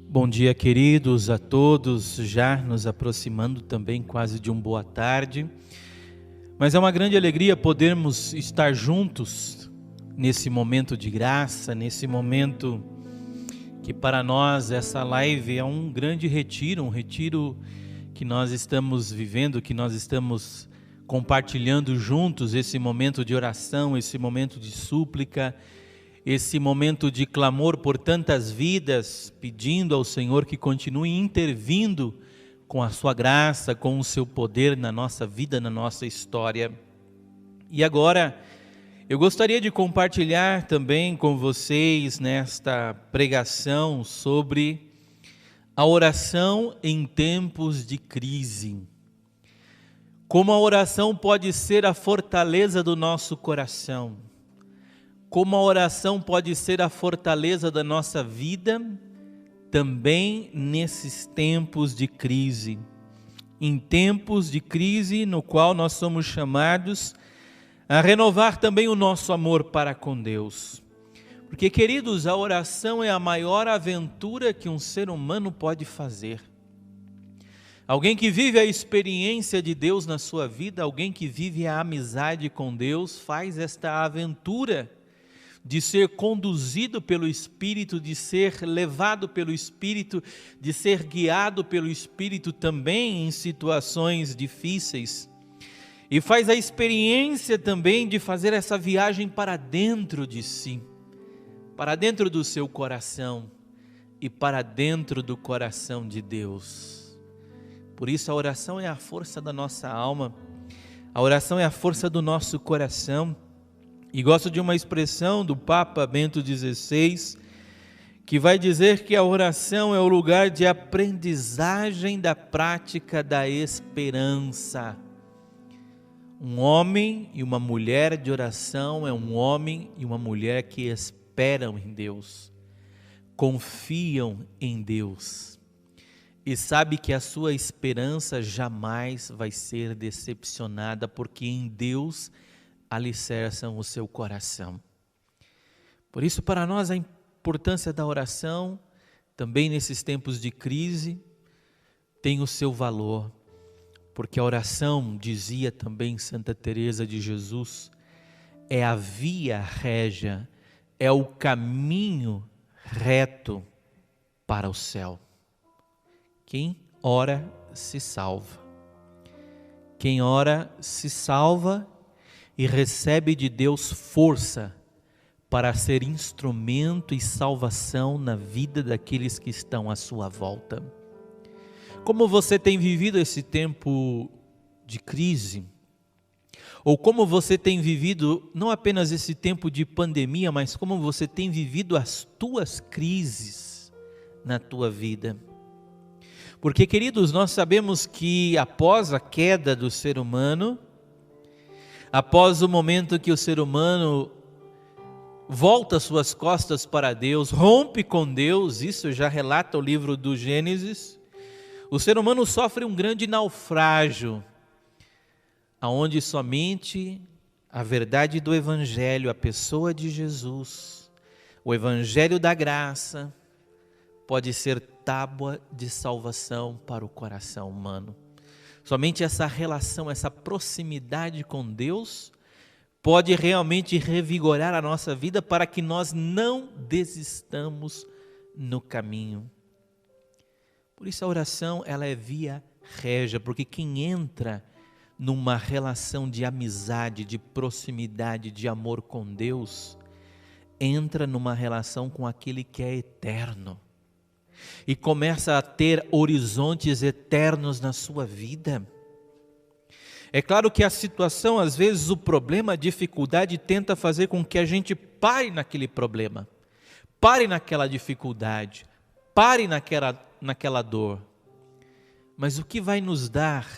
Bom dia, queridos, a todos, já nos aproximando também quase de boa tarde, mas é uma grande alegria podermos estar juntos nesse momento de graça, nesse momento que para nós essa live é um grande retiro, um retiro que nós estamos vivendo, que nós estamos compartilhando juntos, esse momento de oração, esse momento de súplica, esse momento de clamor por tantas vidas, pedindo ao Senhor que continue intervindo com a sua graça, com o seu poder na nossa vida, na nossa história. E agora, eu gostaria de compartilhar também com vocês nesta pregação sobre a oração em tempos de crise. Como a oração pode ser a fortaleza do nosso coração. Como a oração pode ser a fortaleza da nossa vida, também nesses tempos de crise. Em tempos de crise, no qual nós somos chamados a renovar também o nosso amor para com Deus. Porque, queridos, a oração é a maior aventura que um ser humano pode fazer. Alguém que vive a experiência de Deus na sua vida, alguém que vive a amizade com Deus, faz esta aventura de ser conduzido pelo Espírito, de ser levado pelo Espírito, de ser guiado pelo Espírito também em situações difíceis. E faz a experiência também de fazer essa viagem para dentro de si, para dentro do seu coração e para dentro do coração de Deus. Por isso a oração é a força da nossa alma, a oração é a força do nosso coração. E gosto de uma expressão do Papa Bento XVI, que vai dizer que a oração é o lugar de aprendizagem da prática da esperança. Um homem e uma mulher de oração é um homem e uma mulher que esperam em Deus, confiam em Deus e sabe que a sua esperança jamais vai ser decepcionada, porque em Deus alicerçam o seu coração. Por isso, para nós, a importância da oração, também nesses tempos de crise, tem o seu valor, porque a oração, dizia também Santa Teresa de Jesus, é a via régia, é o caminho reto para o céu. Quem ora se salva. Quem ora se salva e recebe de Deus força para ser instrumento e salvação na vida daqueles que estão à sua volta. Como você tem vivido esse tempo de crise? Ou como você tem vivido não apenas esse tempo de pandemia, mas como você tem vivido as tuas crises na tua vida? Porque, queridos, nós sabemos que após a queda do ser humano, após o momento que o ser humano volta suas costas para Deus, rompe com Deus, isso já relata o livro do Gênesis, o ser humano sofre um grande naufrágio, aonde somente a verdade do Evangelho, a pessoa de Jesus, o Evangelho da graça, pode ser tábua de salvação para o coração humano. Somente essa relação, essa proximidade com Deus pode realmente revigorar a nossa vida para que nós não desistamos no caminho. Por isso a oração, ela é via régia, porque quem entra numa relação de amizade, de proximidade, de amor com Deus, entra numa relação com aquele que é eterno. E começa a ter horizontes eternos na sua vida. É claro que a situação, às vezes o problema, a dificuldade tenta fazer com que a gente pare naquele problema, pare naquela dificuldade, pare naquela dor. Mas o que vai nos dar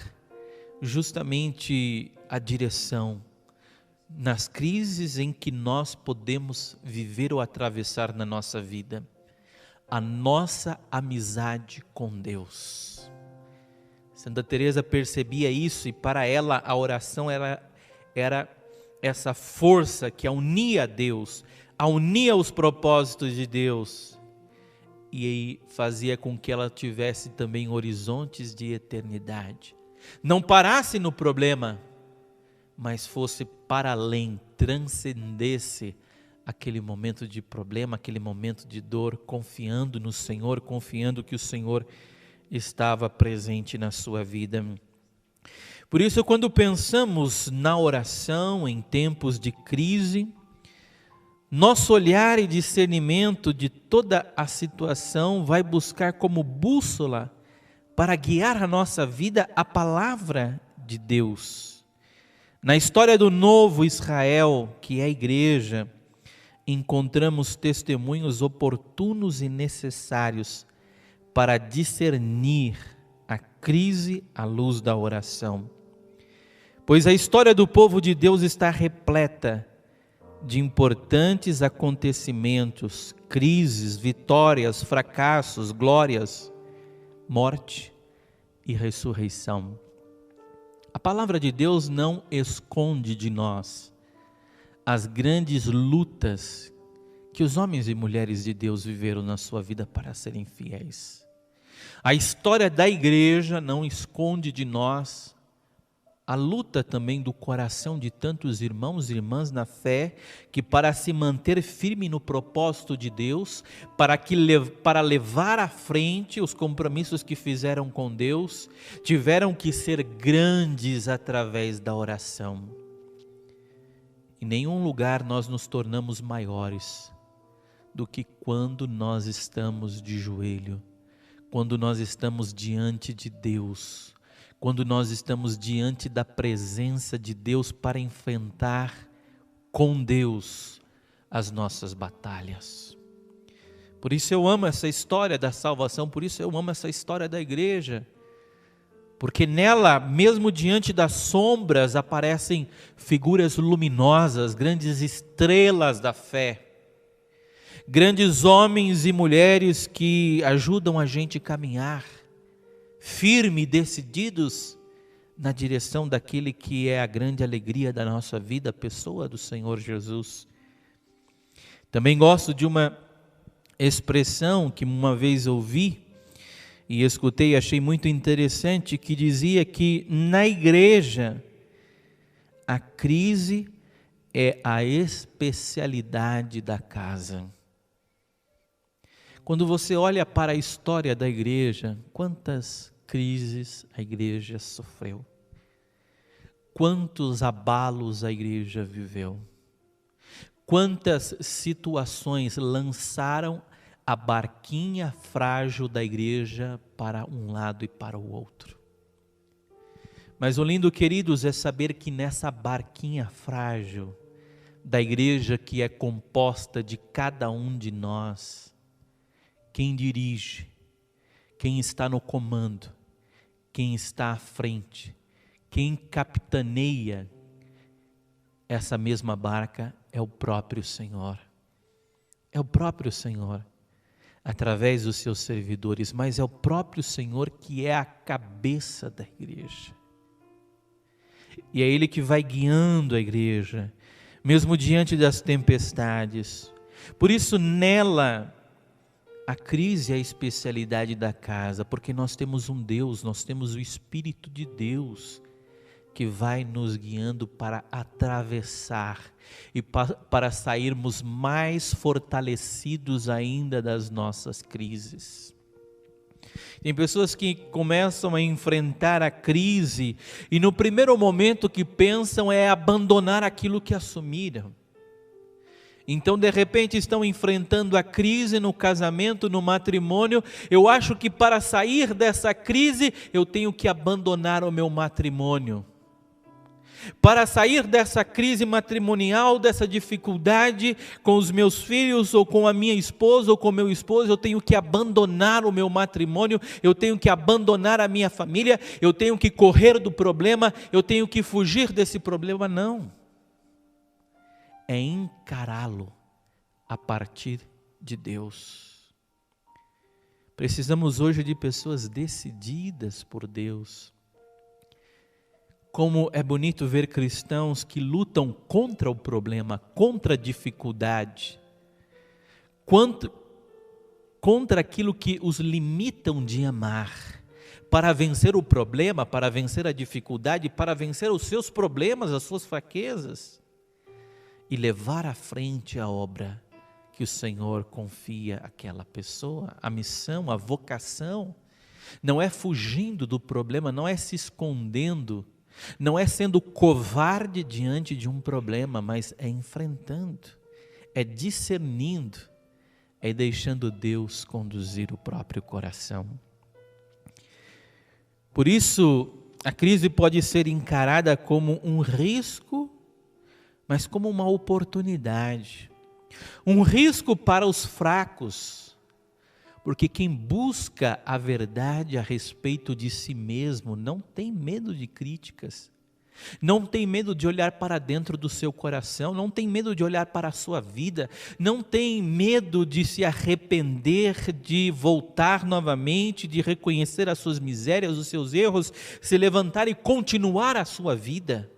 justamente a direção nas crises em que nós podemos viver ou atravessar na nossa vida? A nossa amizade com Deus. Santa Teresa percebia isso e para ela a oração era essa força que a unia a Deus, a unia os propósitos de Deus e fazia com que ela tivesse também horizontes de eternidade. Não parasse no problema, mas fosse para além, transcendesse aquele momento de problema, aquele momento de dor, confiando no Senhor, confiando que o Senhor estava presente na sua vida. Por isso, quando pensamos na oração em tempos de crise, nosso olhar e discernimento de toda a situação vai buscar como bússola para guiar a nossa vida a palavra de Deus. Na história do novo Israel, que é a igreja, encontramos testemunhos oportunos e necessários para discernir a crise à luz da oração. Pois a história do povo de Deus está repleta de importantes acontecimentos, crises, vitórias, fracassos, glórias, morte e ressurreição. A palavra de Deus não esconde de nós as grandes lutas que os homens e mulheres de Deus viveram na sua vida para serem fiéis. A história da igreja não esconde de nós a luta também do coração de tantos irmãos e irmãs na fé, que para se manter firme no propósito de Deus, para levar à frente os compromissos que fizeram com Deus, tiveram que ser grandes através da oração. Em nenhum lugar nós nos tornamos maiores do que quando nós estamos de joelho, quando nós estamos diante de Deus, quando nós estamos diante da presença de Deus para enfrentar com Deus as nossas batalhas. Por isso eu amo essa história da salvação, por isso eu amo essa história da igreja, porque nela, mesmo diante das sombras, aparecem figuras luminosas, grandes estrelas da fé, grandes homens e mulheres que ajudam a gente a caminhar, firme e decididos na direção daquele que é a grande alegria da nossa vida, a pessoa do Senhor Jesus. Também gosto de uma expressão que uma vez ouvi e escutei e achei muito interessante, que dizia que na igreja a crise é a especialidade da casa. Quando você olha para a história da igreja, quantas crises a igreja sofreu, quantos abalos a igreja viveu, quantas situações lançaram a barquinha frágil da igreja para um lado e para o outro. Mas o lindo, queridos, é saber que nessa barquinha frágil da igreja, que é composta de cada um de nós, quem dirige, quem está no comando, quem está à frente, quem capitaneia essa mesma barca é o próprio Senhor. É o próprio Senhor, através dos seus servidores, mas é o próprio Senhor que é a cabeça da igreja. E é Ele que vai guiando a igreja, mesmo diante das tempestades. Por isso nela, a crise é a especialidade da casa, porque nós temos um Deus, nós temos o Espírito de Deus, que vai nos guiando para atravessar e para sairmos mais fortalecidos ainda das nossas crises. Tem pessoas que começam a enfrentar a crise e no primeiro momento que pensam é abandonar aquilo que assumiram. Então de repente estão enfrentando a crise no casamento, no matrimônio. Eu acho que para sair dessa crise eu tenho que abandonar o meu matrimônio. Para sair dessa crise matrimonial, dessa dificuldade com os meus filhos, ou com a minha esposa, ou com o meu esposo, eu tenho que abandonar o meu matrimônio, eu tenho que abandonar a minha família, eu tenho que correr do problema, eu tenho que fugir desse problema. Não. É encará-lo a partir de Deus. Precisamos hoje de pessoas decididas por Deus. Como é bonito ver cristãos que lutam contra o problema, contra a dificuldade. contra aquilo que os limitam de amar, para vencer o problema, para vencer a dificuldade, para vencer os seus problemas, as suas fraquezas, e levar à frente a obra que o Senhor confia àquela pessoa, a missão, a vocação. Não é fugindo do problema, não é se escondendo, não é sendo covarde diante de um problema, mas é enfrentando, é discernindo, é deixando Deus conduzir o próprio coração. Por isso, a crise pode ser encarada como um risco, mas como uma oportunidade. Um risco para os fracos, porque quem busca a verdade a respeito de si mesmo não tem medo de críticas, não tem medo de olhar para dentro do seu coração, não tem medo de olhar para a sua vida, não tem medo de se arrepender, de voltar novamente, de reconhecer as suas misérias, os seus erros, se levantar e continuar a sua vida.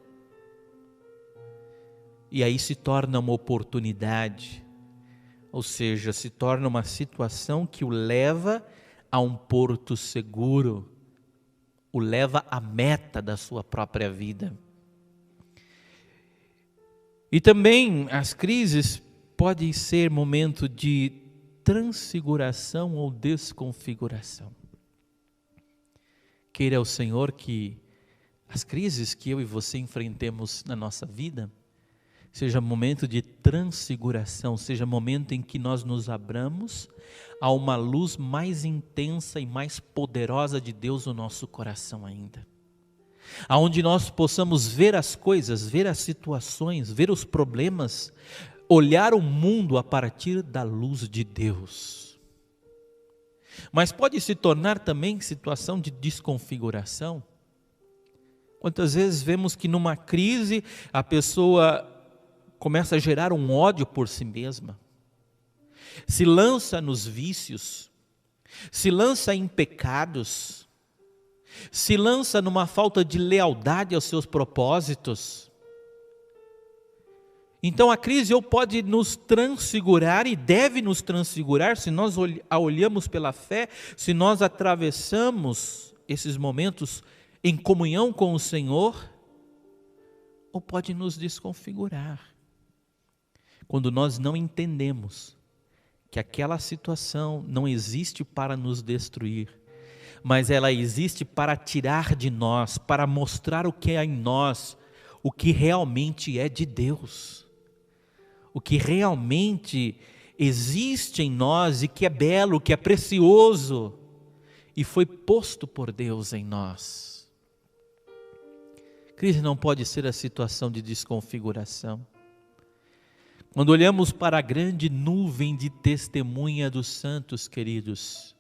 E aí se torna uma oportunidade, ou seja, se torna uma situação que o leva a um porto seguro, o leva à meta da sua própria vida. E também as crises podem ser momento de transfiguração ou desconfiguração. Queira o Senhor que as crises que eu e você enfrentemos na nossa vida seja momento de transfiguração, seja momento em que nós nos abramos a uma luz mais intensa e mais poderosa de Deus no nosso coração ainda. Aonde nós possamos ver as coisas, ver as situações, ver os problemas, olhar o mundo a partir da luz de Deus. Mas pode se tornar também situação de desconfiguração. Quantas vezes vemos que numa crise a pessoa começa a gerar um ódio por si mesma, se lança nos vícios, se lança em pecados, se lança numa falta de lealdade aos seus propósitos. Então a crise ou pode nos transfigurar e deve nos transfigurar se nós a olhamos pela fé, se nós atravessamos esses momentos em comunhão com o Senhor, ou pode nos desconfigurar. Quando nós não entendemos que aquela situação não existe para nos destruir, mas ela existe para tirar de nós, para mostrar o que é em nós, o que realmente é de Deus, o que realmente existe em nós e que é belo, que é precioso e foi posto por Deus em nós. Crise não pode ser a situação de desconfiguração. Quando olhamos para a grande nuvem de testemunha dos santos, queridos,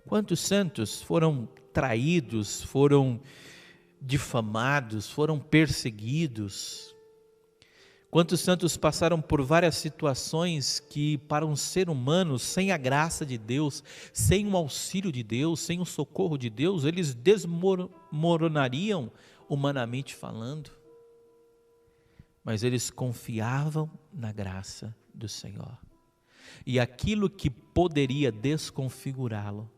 quantos santos foram traídos, foram difamados, foram perseguidos? Quantos santos passaram por várias situações que para um ser humano, sem a graça de Deus, sem o auxílio de Deus, sem o socorro de Deus, eles desmoronariam humanamente falando? Mas eles confiavam na graça do Senhor. E aquilo que poderia desconfigurá-lo,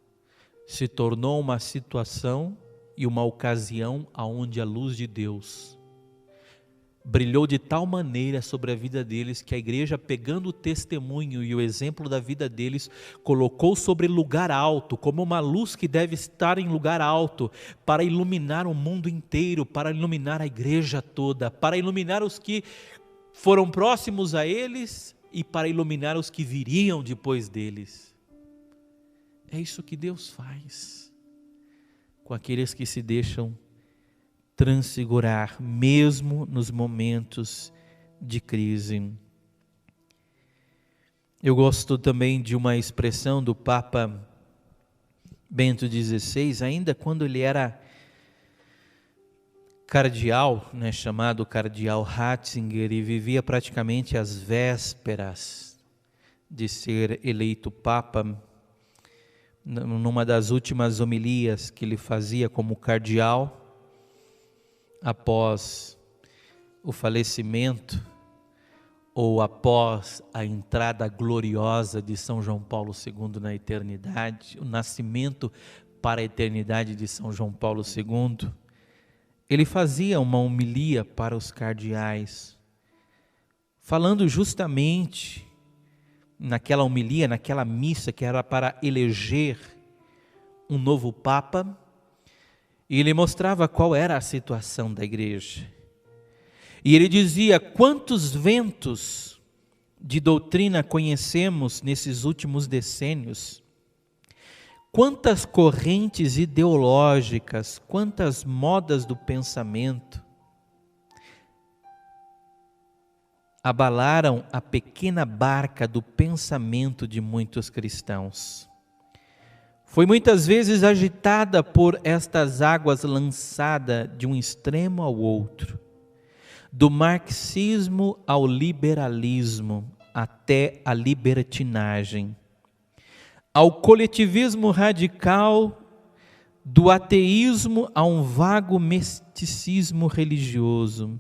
se tornou uma situação e uma ocasião onde a luz de Deus brilhou de tal maneira sobre a vida deles, que a igreja, pegando o testemunho e o exemplo da vida deles, colocou sobre lugar alto, como uma luz que deve estar em lugar alto, para iluminar o mundo inteiro, para iluminar a igreja toda, para iluminar os que foram próximos a eles e para iluminar os que viriam depois deles. É isso que Deus faz com aqueles que se deixam transfigurar, mesmo nos momentos de crise. Eu gosto também de uma expressão do Papa Bento XVI, ainda quando ele era cardeal, chamado cardeal Ratzinger, e vivia praticamente às vésperas de ser eleito Papa. Numa das últimas homilias que ele fazia como cardeal, após o falecimento ou após a entrada gloriosa de São João Paulo II na eternidade, o nascimento para a eternidade de São João Paulo II, ele fazia uma homilia para os cardeais, falando justamente naquela homilia, naquela missa que era para eleger um novo Papa, e ele mostrava qual era a situação da igreja. E ele dizia: quantos ventos de doutrina conhecemos nesses últimos decênios, quantas correntes ideológicas, quantas modas do pensamento abalaram a pequena barca do pensamento de muitos cristãos. Foi muitas vezes agitada por estas águas, lançada de um extremo ao outro, do marxismo ao liberalismo, até a libertinagem, ao coletivismo radical, do ateísmo a um vago misticismo religioso,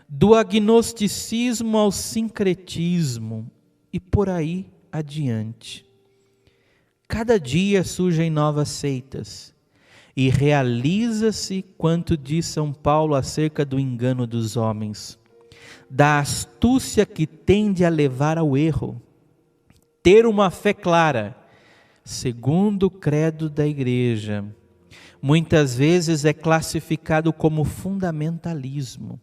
do agnosticismo ao sincretismo e por aí adiante. Cada dia surgem novas seitas e realiza-se quanto diz São Paulo acerca do engano dos homens, da astúcia que tende a levar ao erro. Ter uma fé clara, segundo o credo da igreja, muitas vezes é classificado como fundamentalismo,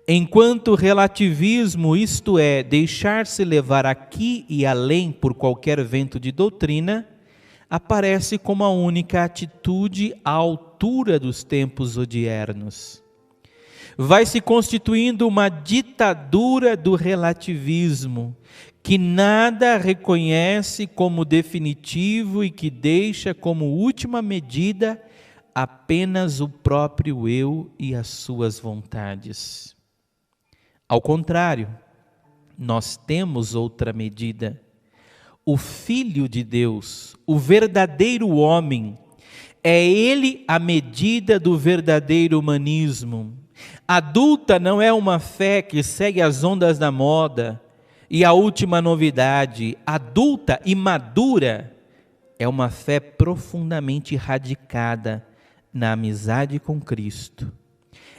enquanto relativismo, isto é, deixar-se levar aqui e além por qualquer vento de doutrina, aparece como a única atitude à altura dos tempos odiernos. Vai se constituindo uma ditadura do relativismo, que nada reconhece como definitivo e que deixa como última medida apenas o próprio eu e as suas vontades. Ao contrário, nós temos outra medida. O Filho de Deus, o verdadeiro homem, é ele a medida do verdadeiro humanismo. Adulta não é uma fé que segue as ondas da moda e a última novidade. Adulta e madura é uma fé profundamente radicada na amizade com Cristo.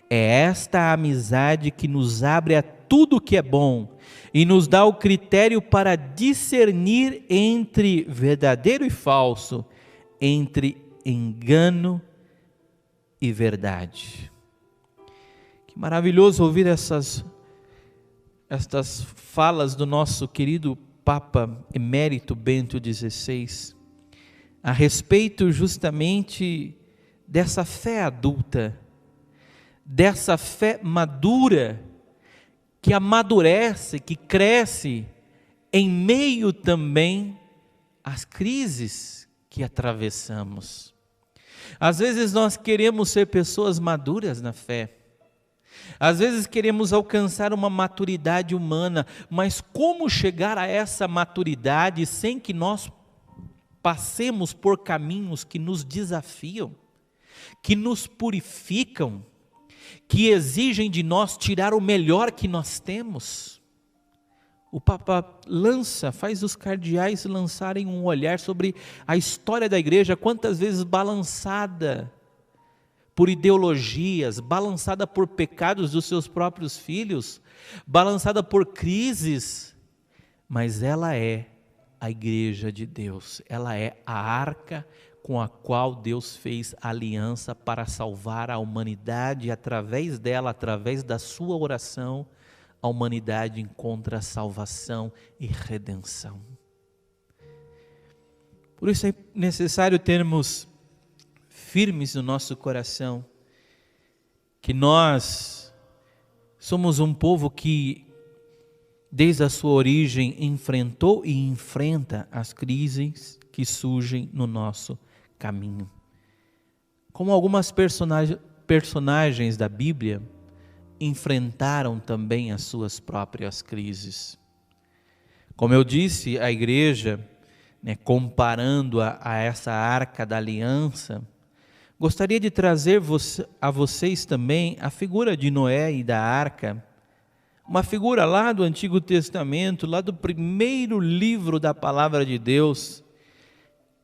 É esta amizade que nos abre a tudo o que é bom e nos dá o critério para discernir entre verdadeiro e falso, entre engano e verdade. Que maravilhoso ouvir estas falas do nosso querido Papa Emérito Bento XVI, a respeito justamente dessa fé adulta, dessa fé madura, que amadurece, que cresce em meio também às crises que atravessamos. Às vezes nós queremos ser pessoas maduras na fé, às vezes queremos alcançar uma maturidade humana, mas como chegar a essa maturidade sem que nós passemos por caminhos que nos desafiam, que nos purificam, que exigem de nós tirar o melhor que nós temos? O Papa faz os cardeais lançarem um olhar sobre a história da igreja, quantas vezes balançada por ideologias, balançada por pecados dos seus próprios filhos, balançada por crises, mas ela é a igreja de Deus, ela é a arca com a qual Deus fez aliança para salvar a humanidade, e através dela, através da sua oração, a humanidade encontra salvação e redenção. Por isso é necessário termos firmes no nosso coração que nós somos um povo que, desde a sua origem, enfrentou e enfrenta as crises que surgem no nosso caminho. Como algumas personagens da Bíblia enfrentaram também as suas próprias crises. Como eu disse, a igreja, comparando a essa arca da aliança, gostaria de trazer a vocês também a figura de Noé e da arca, uma figura lá do Antigo Testamento, lá do primeiro livro da Palavra de Deus,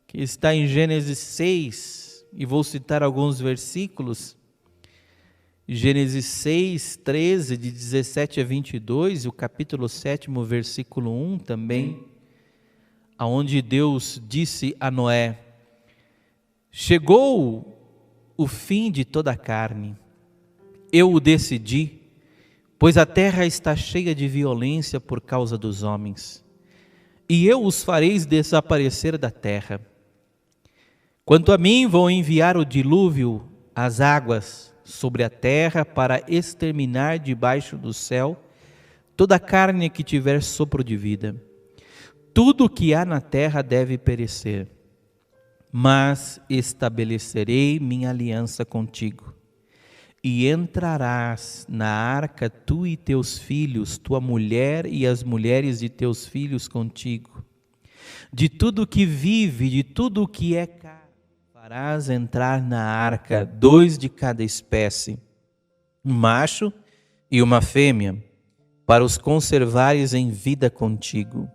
que está em Gênesis 6, e vou citar alguns versículos. Gênesis 6, 13, de 17 a 22, e o capítulo 7, versículo 1 também, aonde Deus disse a Noé: chegou o fim de toda a carne, eu o decidi, pois a terra está cheia de violência por causa dos homens, e eu os farei desaparecer da terra. Quanto a mim, vou enviar o dilúvio, as águas, sobre a terra para exterminar debaixo do céu toda a carne que tiver sopro de vida. Tudo o que há na terra deve perecer, mas estabelecerei minha aliança contigo. E entrarás na arca tu e teus filhos, tua mulher e as mulheres de teus filhos contigo. De tudo que vive, de tudo que é carne, farás entrar na arca 2 de cada espécie, um macho e uma fêmea, para os conservares em vida contigo.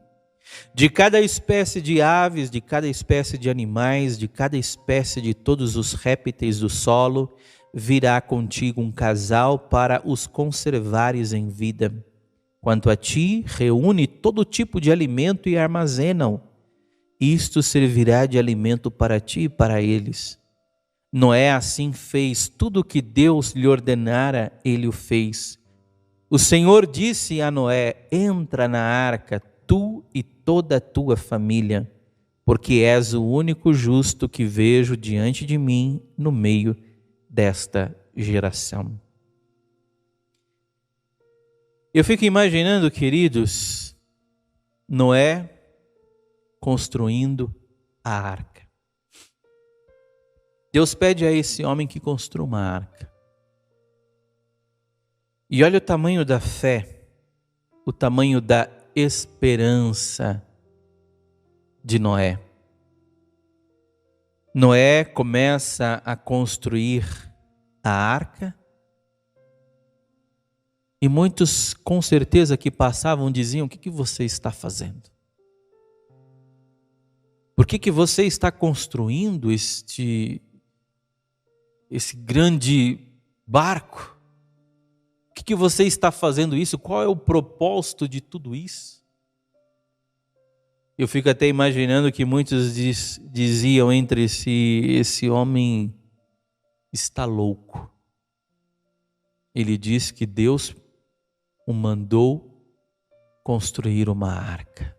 De cada espécie de aves, de cada espécie de animais, de cada espécie de todos os répteis do solo, virá contigo um casal para os conservares em vida. Quanto a ti, reúne todo tipo de alimento e armazena-o. Isto servirá de alimento para ti e para eles. Noé assim fez, tudo o que Deus lhe ordenara, ele o fez. O Senhor disse a Noé: entra na arca, tu e toda a tua família, porque és o único justo que vejo diante de mim no meio desta geração. Eu fico imaginando, queridos, Noé construindo a arca. Deus pede a esse homem que construa uma arca. E olha o tamanho da fé, o tamanho da esperança de Noé. Noé começa a construir a arca, e muitos com certeza que passavam diziam: o que você está fazendo? Por que você está construindo esse grande barco? Por que você está fazendo isso? Qual é o propósito de tudo isso? Eu fico até imaginando que muitos diziam entre si: esse homem está louco. Ele diz que Deus o mandou construir uma arca.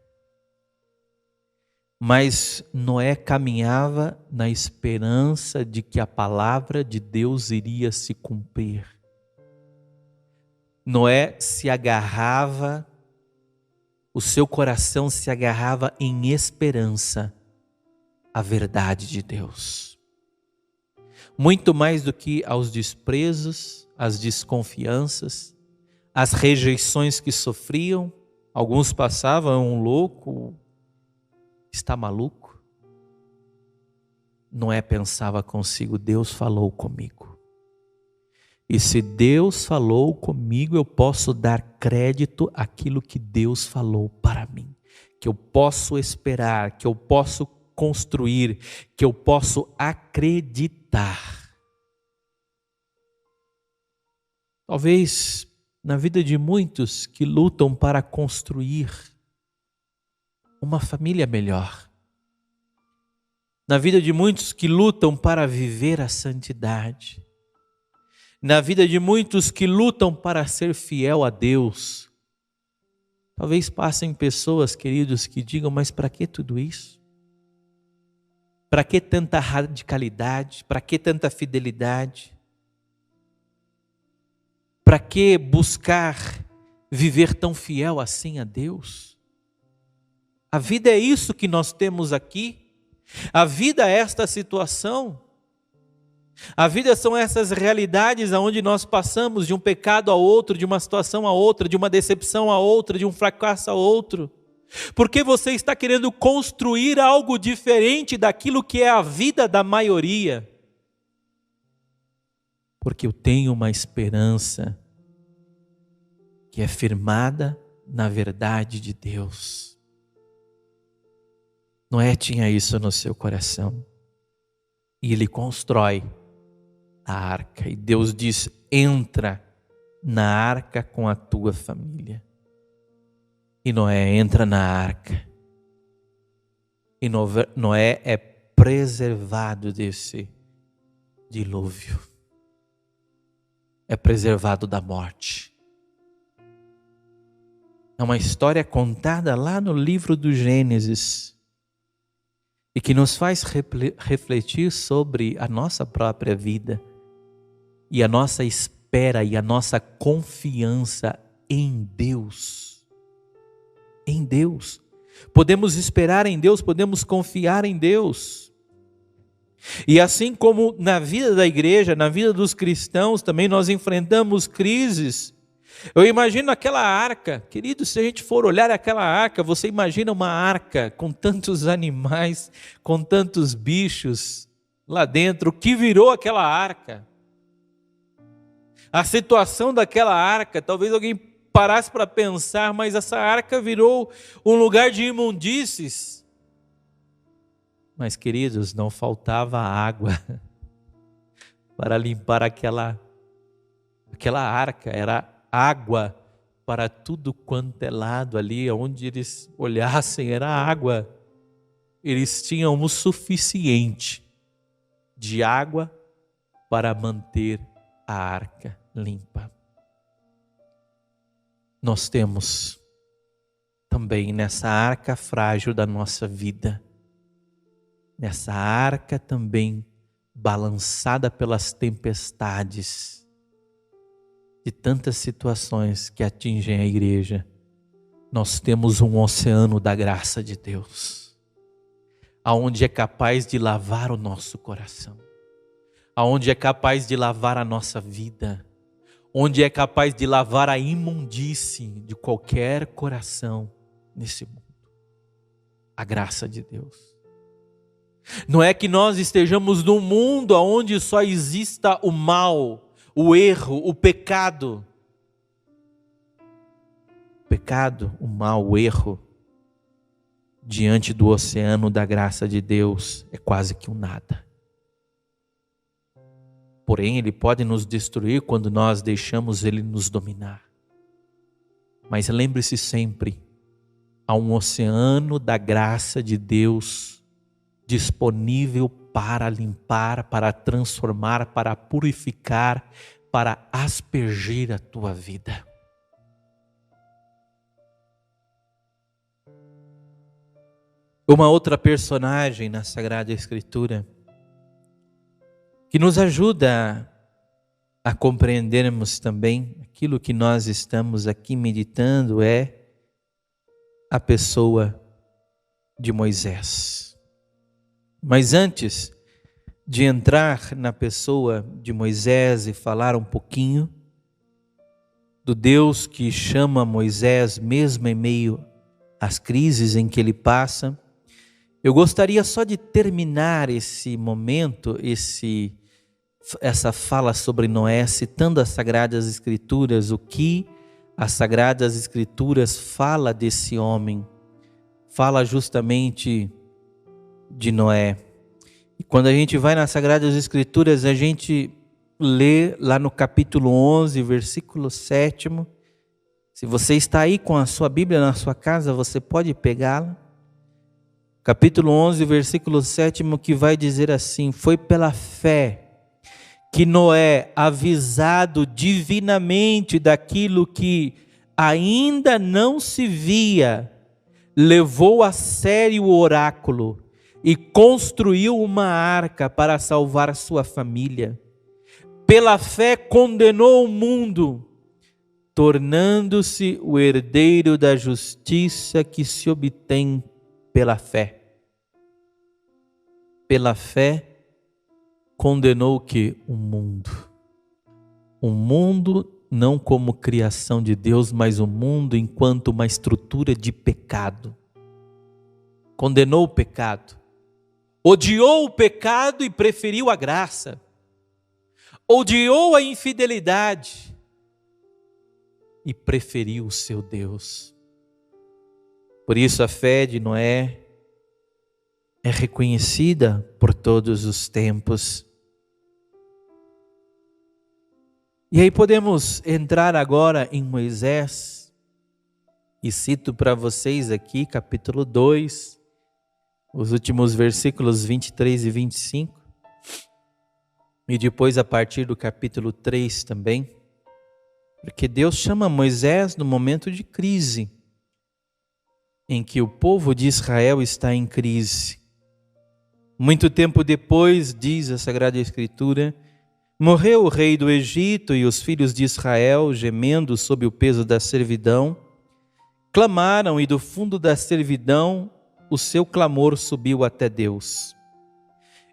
Mas Noé caminhava na esperança de que a palavra de Deus iria se cumprir. Noé se agarrava, o seu coração se agarrava em esperança à verdade de Deus. Muito mais do que aos desprezos, às desconfianças, às rejeições que sofriam. Alguns passavam: um louco, está maluco? Noé pensava consigo: Deus falou comigo. E se Deus falou comigo, eu posso dar crédito àquilo que Deus falou para mim. Que eu posso esperar, que eu posso construir, que eu posso acreditar. Talvez na vida de muitos que lutam para construir uma família melhor. Na vida de muitos que lutam para viver a santidade. Na vida de muitos que lutam para ser fiel a Deus. Talvez passem pessoas, queridos, que digam: mas para que tudo isso? Para que tanta radicalidade? Para que tanta fidelidade? Para que buscar viver tão fiel assim a Deus? A vida é isso que nós temos aqui. A vida é esta situação. A vida são essas realidades aonde nós passamos de um pecado a outro, de uma situação a outra, de uma decepção a outra, de um fracasso a outro. Porque você está querendo construir algo diferente daquilo que é a vida da maioria. Porque eu tenho uma esperança que é firmada na verdade de Deus. Noé tinha isso no seu coração. E ele constrói a arca. E Deus diz: entra na arca com a tua família. E Noé entra na arca. E Noé é preservado desse dilúvio. É preservado da morte. É uma história contada lá no livro do Gênesis e que nos faz refletir sobre a nossa própria vida e a nossa espera e a nossa confiança em Deus. Em Deus. Podemos esperar em Deus, podemos confiar em Deus. E assim como na vida da igreja, na vida dos cristãos, também nós enfrentamos crises. Eu imagino aquela arca, querido, se a gente for olhar aquela arca, você imagina uma arca com tantos animais, com tantos bichos lá dentro, o que virou aquela arca? A situação daquela arca, talvez alguém parasse para pensar, mas essa arca virou um lugar de imundícies. Mas, queridos, não faltava água para limpar aquela arca, era água para tudo quanto é lado ali, onde eles olhassem era água. Eles tinham o suficiente de água para manter a arca limpa. Nós temos também nessa arca frágil da nossa vida, nessa arca também balançada pelas tempestades, de tantas situações que atingem a igreja, nós temos um oceano da graça de Deus, aonde é capaz de lavar o nosso coração, aonde é capaz de lavar a nossa vida, onde é capaz de lavar a imundície de qualquer coração nesse mundo. A graça de Deus. Não é que nós estejamos num mundo onde só exista o mal, o erro, o pecado. O pecado, o mal, o erro, diante do oceano da graça de Deus, é quase que um nada. Porém, ele pode nos destruir quando nós deixamos ele nos dominar. Mas lembre-se sempre, há um oceano da graça de Deus disponível para limpar, para transformar, para purificar, para aspergir a tua vida. Uma outra personagem na Sagrada Escritura que nos ajuda a compreendermos também aquilo que nós estamos aqui meditando é a pessoa de Moisés. Mas antes de entrar na pessoa de Moisés e falar um pouquinho do Deus que chama Moisés mesmo em meio às crises em que ele passa, eu gostaria só de terminar esse momento, essa fala sobre Noé, citando as Sagradas Escrituras, o que as Sagradas Escrituras fala desse homem, fala justamente de Noé. E quando a gente vai nas Sagradas Escrituras, a gente lê lá no capítulo 11, versículo 7. Se você está aí com a sua Bíblia na sua casa, você pode pegá-la. Capítulo 11, versículo 7, que vai dizer assim: foi pela fé que Noé, avisado divinamente daquilo que ainda não se via, levou a sério o oráculo e construiu uma arca para salvar sua família. Pela fé condenou o mundo, tornando-se o herdeiro da justiça que se obtém pela fé. Pela fé condenou o quê? O mundo. O mundo não como criação de Deus, mas o mundo enquanto uma estrutura de pecado. Condenou o pecado. Odiou o pecado e preferiu a graça. Odiou a infidelidade e preferiu o seu Deus. Por isso a fé de Noé é reconhecida por todos os tempos. E aí podemos entrar agora em Moisés, e cito para vocês aqui capítulo 2, os últimos versículos 23 e 25, e depois a partir do capítulo 3 também, porque Deus chama Moisés no momento de crise, em que o povo de Israel está em crise. Muito tempo depois, diz a Sagrada Escritura, morreu o rei do Egito e os filhos de Israel, gemendo sob o peso da servidão, clamaram e do fundo da servidão o seu clamor subiu até Deus.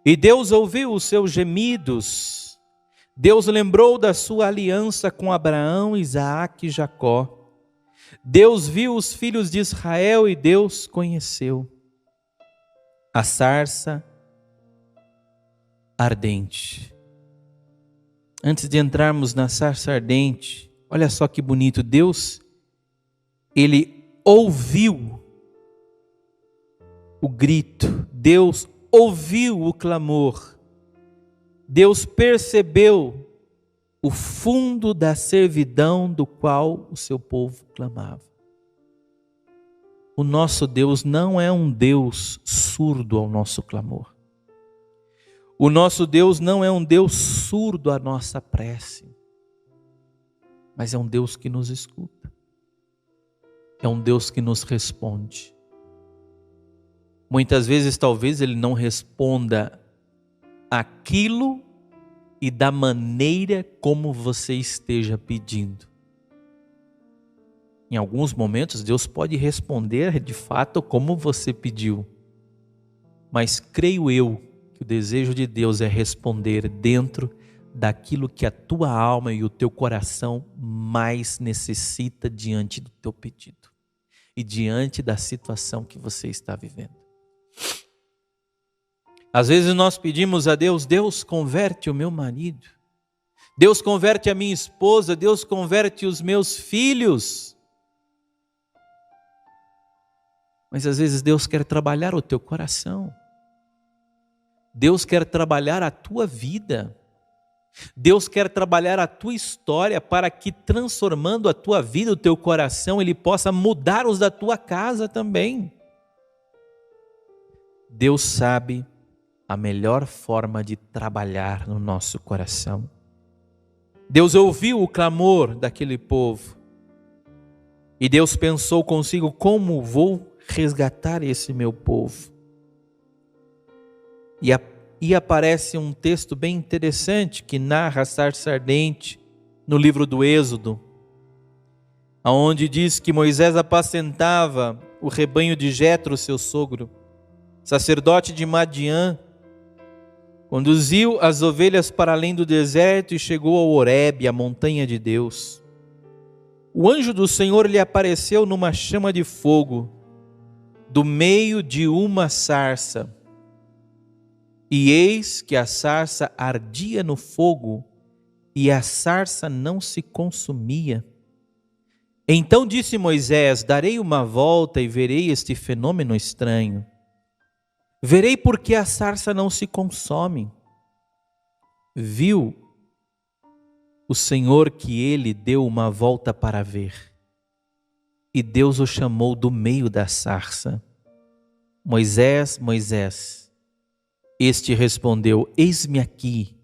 E Deus ouviu os seus gemidos. Deus lembrou da sua aliança com Abraão, Isaque e Jacó. Deus viu os filhos de Israel e Deus conheceu a sarça ardente. Antes de entrarmos na sarça ardente, olha só que bonito, Deus, Ele ouviu o grito, Deus ouviu o clamor, Deus percebeu o fundo da servidão do qual o seu povo clamava. O nosso Deus não é um Deus surdo ao nosso clamor. O nosso Deus não é um Deus surdo à nossa prece, mas é um Deus que nos escuta. É um Deus que nos responde. Muitas vezes, talvez Ele não responda aquilo e da maneira como você esteja pedindo. Em alguns momentos, Deus pode responder de fato como você pediu. Mas creio eu que o desejo de Deus é responder dentro daquilo que a tua alma e o teu coração mais necessita diante do teu pedido e diante da situação que você está vivendo. Às vezes nós pedimos a Deus, Deus converte o meu marido, Deus converte a minha esposa, Deus converte os meus filhos. Mas às vezes Deus quer trabalhar o teu coração. Deus quer trabalhar a tua vida. Deus quer trabalhar a tua história para que, transformando a tua vida, o teu coração, Ele possa mudar os da tua casa também. Deus sabe a melhor forma de trabalhar no nosso coração. Deus ouviu o clamor daquele povo. E Deus pensou consigo, como vou resgatar esse meu povo? E aparece um texto bem interessante que narra a sarça ardente no livro do Êxodo, onde diz que Moisés apacentava o rebanho de Jetro, seu sogro, sacerdote de Madiã, conduziu as ovelhas para além do deserto e chegou ao Horebe, a montanha de Deus. O anjo do Senhor lhe apareceu numa chama de fogo, do meio de uma sarça. E eis que a sarça ardia no fogo, e a sarça não se consumia. Então disse Moisés, darei uma volta e verei este fenômeno estranho. Verei porque a sarça não se consome. Viu o Senhor que ele deu uma volta para ver. E Deus o chamou do meio da sarça. Moisés, Moisés. Este respondeu, eis-me aqui.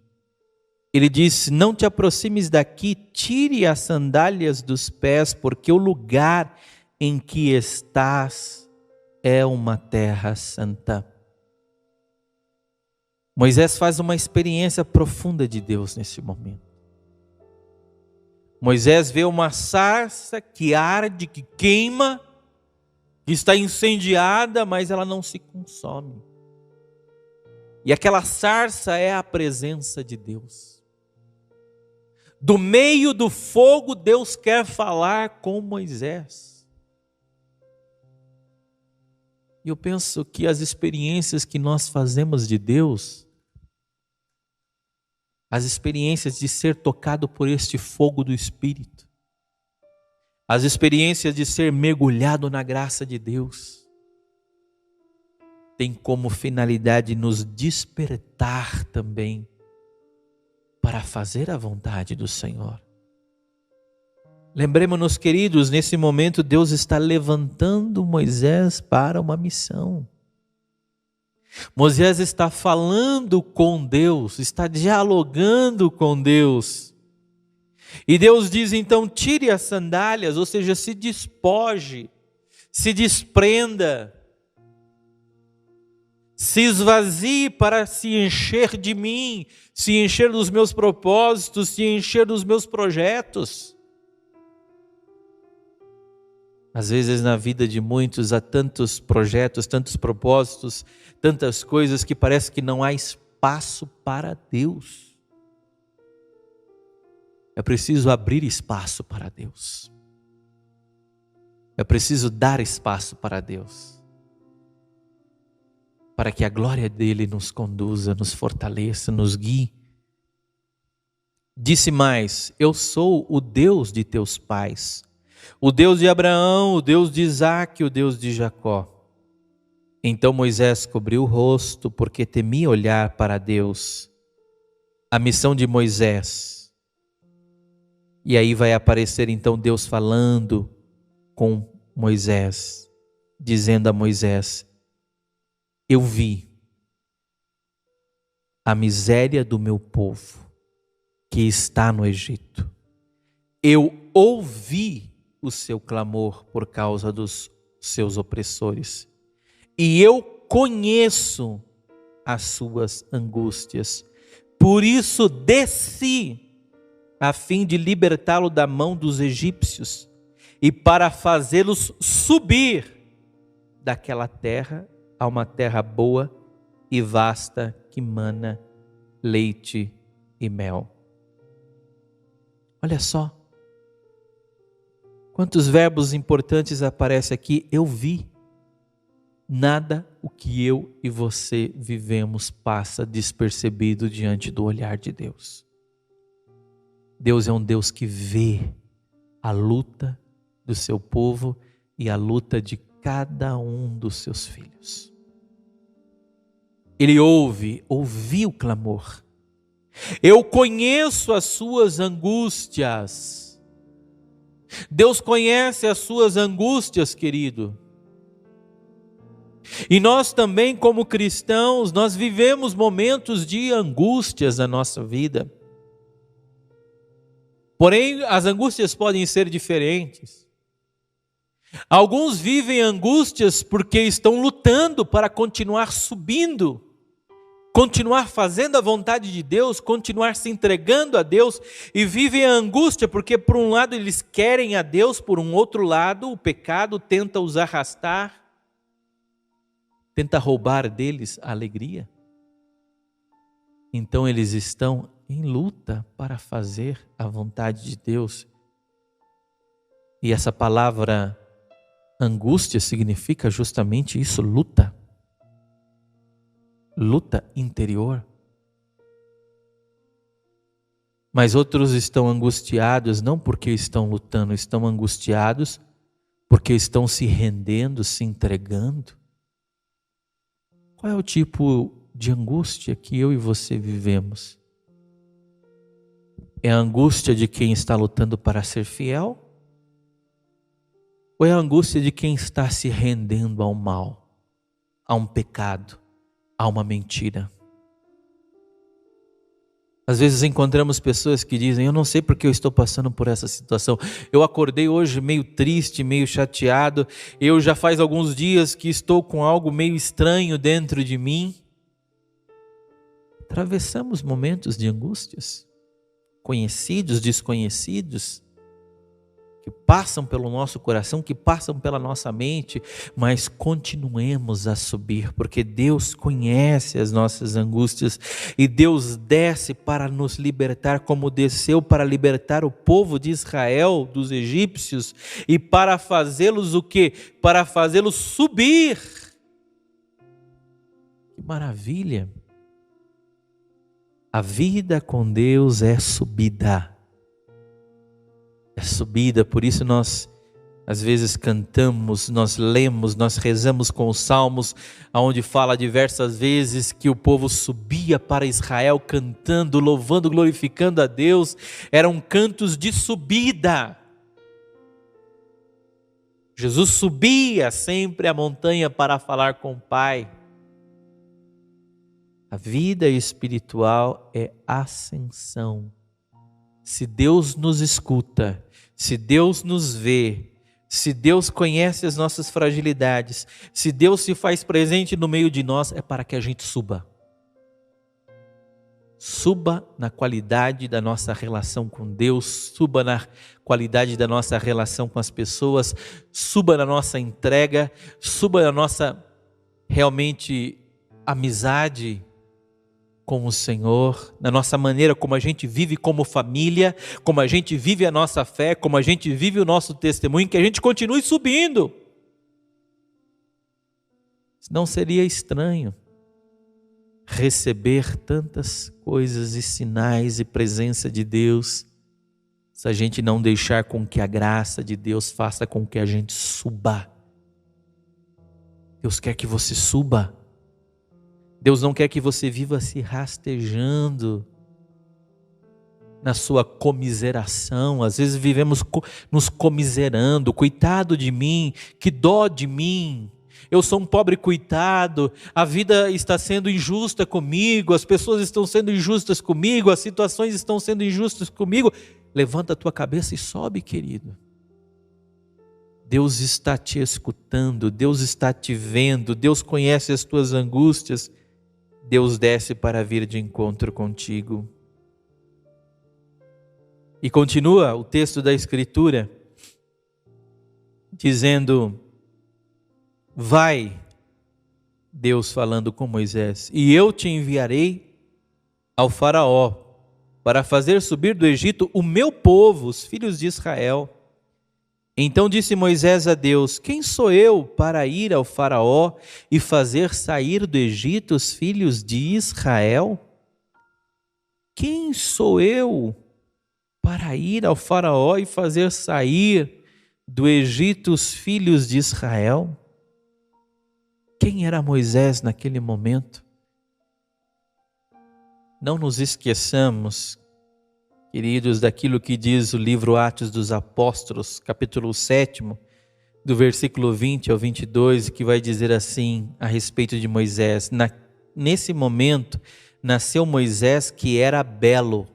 Ele disse, não te aproximes daqui, tire as sandálias dos pés, porque o lugar em que estás é uma terra santa. Moisés faz uma experiência profunda de Deus nesse momento. Moisés vê uma sarça que arde, que queima, que está incendiada, mas ela não se consome. E aquela sarça é a presença de Deus. Do meio do fogo, Deus quer falar com Moisés. E eu penso que as experiências que nós fazemos de Deus, as experiências de ser tocado por este fogo do Espírito, As experiências de ser mergulhado na graça de Deus tem como finalidade nos despertar também para fazer a vontade do Senhor. Lembremos-nos, queridos, nesse momento Deus está levantando Moisés para uma missão. Moisés está falando com Deus, está dialogando com Deus. E Deus diz então: tire as sandálias, ou seja, se despoje, se desprenda, se esvazie para se encher de mim, se encher dos meus propósitos, se encher dos meus projetos. Às vezes na vida de muitos há tantos projetos, tantos propósitos, tantas coisas que parece que não há espaço para Deus. É preciso abrir espaço para Deus. É preciso dar espaço para Deus, para que a glória dele nos conduza, nos fortaleça, nos guie. Disse mais: eu sou o Deus de teus pais, o Deus de Abraão, o Deus de Isaque, o Deus de Jacó. Então Moisés cobriu o rosto, porque temia olhar para Deus. A missão de Moisés. E aí vai aparecer então Deus falando com Moisés, dizendo a Moisés: eu vi a miséria do meu povo que está no Egito. Eu ouvi o seu clamor por causa dos seus opressores. E eu conheço as suas angústias. Por isso desci, a fim de libertá-lo da mão dos egípcios e para fazê-los subir daquela terra a uma terra boa e vasta que mana leite e mel. Olha só quantos verbos importantes aparecem aqui. Eu vi. Nada o que eu e você vivemos passa despercebido diante do olhar de Deus. Deus é um Deus que vê a luta do seu povo e a luta de cada um dos seus filhos. Ele ouve o clamor. Eu conheço as suas angústias. Deus conhece as suas angústias, querido. E nós também, como cristãos, nós vivemos momentos de angústias na nossa vida. Porém, as angústias podem ser diferentes. Alguns vivem angústias porque estão lutando para continuar subindo, continuar fazendo a vontade de Deus, continuar se entregando a Deus, e vivem a angústia porque por um lado eles querem a Deus, por um outro lado o pecado tenta os arrastar, tenta roubar deles a alegria. Então eles estão em luta para fazer a vontade de Deus. E essa palavra angústia significa justamente isso, luta. Luta interior. Mas outros estão angustiados não porque estão lutando, estão angustiados porque estão se rendendo, se entregando. Qual é o tipo de angústia que eu e você vivemos? É a angústia de quem está lutando para ser fiel? Ou é a angústia de quem está se rendendo ao mal, a um pecado, a uma mentira? Às vezes encontramos pessoas que dizem: eu não sei porque eu estou passando por essa situação. Eu acordei hoje meio triste, meio chateado. Eu já faz alguns dias que estou com algo meio estranho dentro de mim. Atravessamos momentos de angústias, conhecidos, desconhecidos, que passam pelo nosso coração, que passam pela nossa mente, mas continuemos a subir, porque Deus conhece as nossas angústias e Deus desce para nos libertar, como desceu para libertar o povo de Israel dos egípcios e para fazê-los o quê? Para fazê-los subir. Que maravilha! A vida com Deus é subida. É subida, por isso nós Às vezes cantamos, nós lemos, nós rezamos com os salmos, onde fala diversas vezes que o povo subia para Israel cantando, louvando, glorificando a Deus. Eram cantos de subida. Jesus subia sempre a montanha para falar com o Pai. A vida espiritual é ascensão. Se Deus nos escuta, se Deus nos vê, se Deus conhece as nossas fragilidades, se Deus se faz presente no meio de nós, é para que a gente suba. Suba na qualidade da nossa relação com Deus, suba na qualidade da nossa relação com as pessoas, suba na nossa entrega, suba na nossa realmente amizade com o Senhor, na nossa maneira como a gente vive como família, como a gente vive a nossa fé, como a gente vive o nosso testemunho, que a gente continue subindo. Senão seria estranho receber tantas coisas e sinais e presença de Deus, se a gente não deixar com que a graça de Deus faça com que a gente suba. Deus quer que você suba. Deus não quer que você viva se rastejando na sua comiseração. Às vezes vivemos nos comiserando. Coitado de mim, que dó de mim. Eu sou um pobre coitado, a vida está sendo injusta comigo, as pessoas estão sendo injustas comigo, as situações estão sendo injustas comigo. Levanta a tua cabeça e sobe, querido. Deus está te escutando, Deus está te vendo, Deus conhece as tuas angústias. Deus desce para vir de encontro contigo. E continua o texto da Escritura, dizendo: vai, Deus falando com Moisés, e eu te enviarei ao Faraó, para fazer subir do Egito o meu povo, os filhos de Israel. Então disse Moisés a Deus: quem sou eu para ir ao Faraó e fazer sair do Egito os filhos de Israel? Quem sou eu para ir ao Faraó e fazer sair do Egito os filhos de Israel? Quem era Moisés naquele momento? Não nos esqueçamos, queridos, daquilo que diz o livro Atos dos Apóstolos, capítulo 7, do versículo 20 ao 22, que vai dizer assim a respeito de Moisés: nesse momento nasceu Moisés, que era belo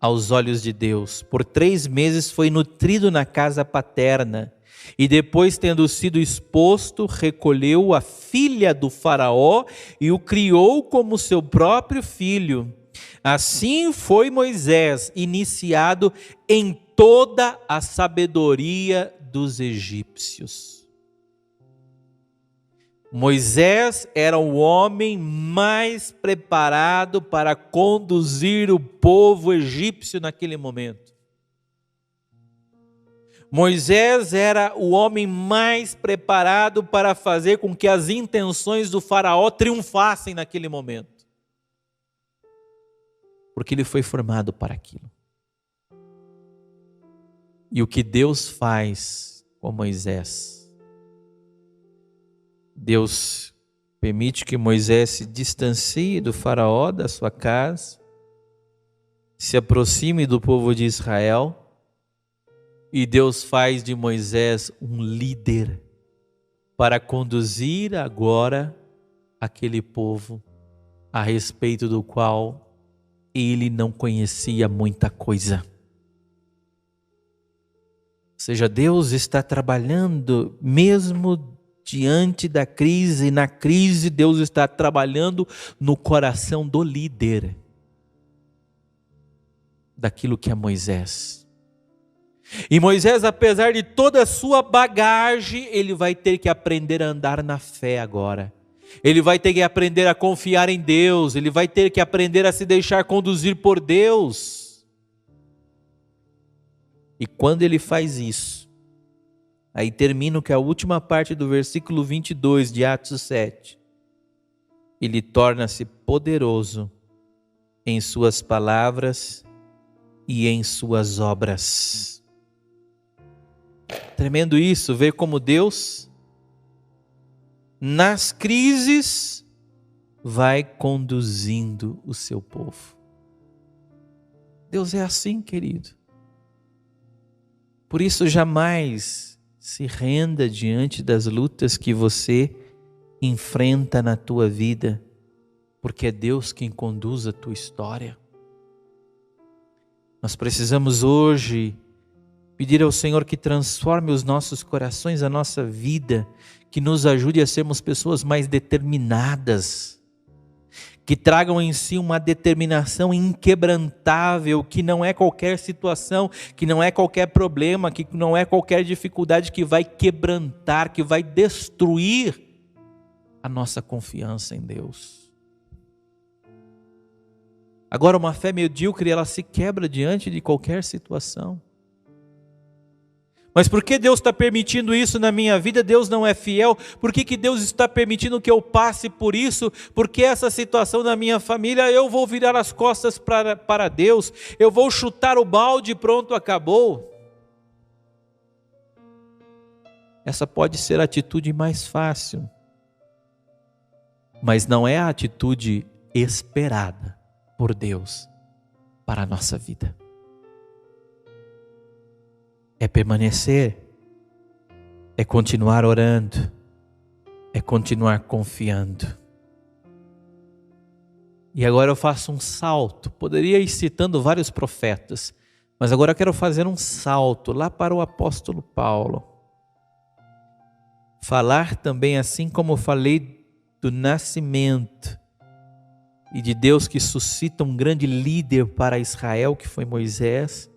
aos olhos de Deus. Por 3 meses foi nutrido na casa paterna, e depois, tendo sido exposto, recolheu a filha do Faraó e o criou como seu próprio filho. Assim foi Moisés iniciado em toda a sabedoria dos egípcios. Moisés era o homem mais preparado para conduzir o povo egípcio naquele momento. Moisés era o homem mais preparado para fazer com que as intenções do Faraó triunfassem naquele momento. Porque ele foi formado para aquilo. E o que Deus faz com Moisés? Deus permite que Moisés se distancie do Faraó, da sua casa, se aproxime do povo de Israel, e Deus faz de Moisés um líder para conduzir agora aquele povo a respeito do qual ele não conhecia muita coisa. Ou seja, Deus está trabalhando mesmo diante da crise, e na crise Deus está trabalhando no coração do líder, daquilo que é Moisés. E Moisés, apesar de toda a sua bagagem, ele vai ter que aprender a andar na fé agora. Ele vai ter que aprender a confiar em Deus, ele vai ter que aprender a se deixar conduzir por Deus. E quando ele faz isso, aí termina que a última parte do versículo 22 de Atos 7, ele torna-se poderoso em suas palavras e em suas obras. Tremendo isso, ver como Deus, nas crises, vai conduzindo o seu povo. Deus é assim, querido. Por isso, jamais se renda diante das lutas que você enfrenta na tua vida, porque é Deus quem conduz a tua história. Nós precisamos hoje pedir ao Senhor que transforme os nossos corações, a nossa vida, que nos ajude a sermos pessoas mais determinadas, que tragam em si uma determinação inquebrantável, que não é qualquer situação, que não é qualquer problema, que não é qualquer dificuldade que vai quebrantar, que vai destruir a nossa confiança em Deus. Agora, uma fé medíocre, ela se quebra diante de qualquer situação. Mas por que Deus está permitindo isso na minha vida? Deus não é fiel. Por que Deus está permitindo que eu passe por isso? Porque essa situação na minha família, eu vou virar as costas para Deus. Eu vou chutar o balde e pronto, acabou. Essa pode ser a atitude mais fácil. Mas não é a atitude esperada por Deus para a nossa vida. É permanecer, é continuar orando, é continuar confiando. E agora eu faço um salto, poderia ir citando vários profetas, mas agora eu quero fazer um salto lá para o apóstolo Paulo. Falar também, assim como falei do nascimento e de Deus que suscita um grande líder para Israel, que foi Moisés.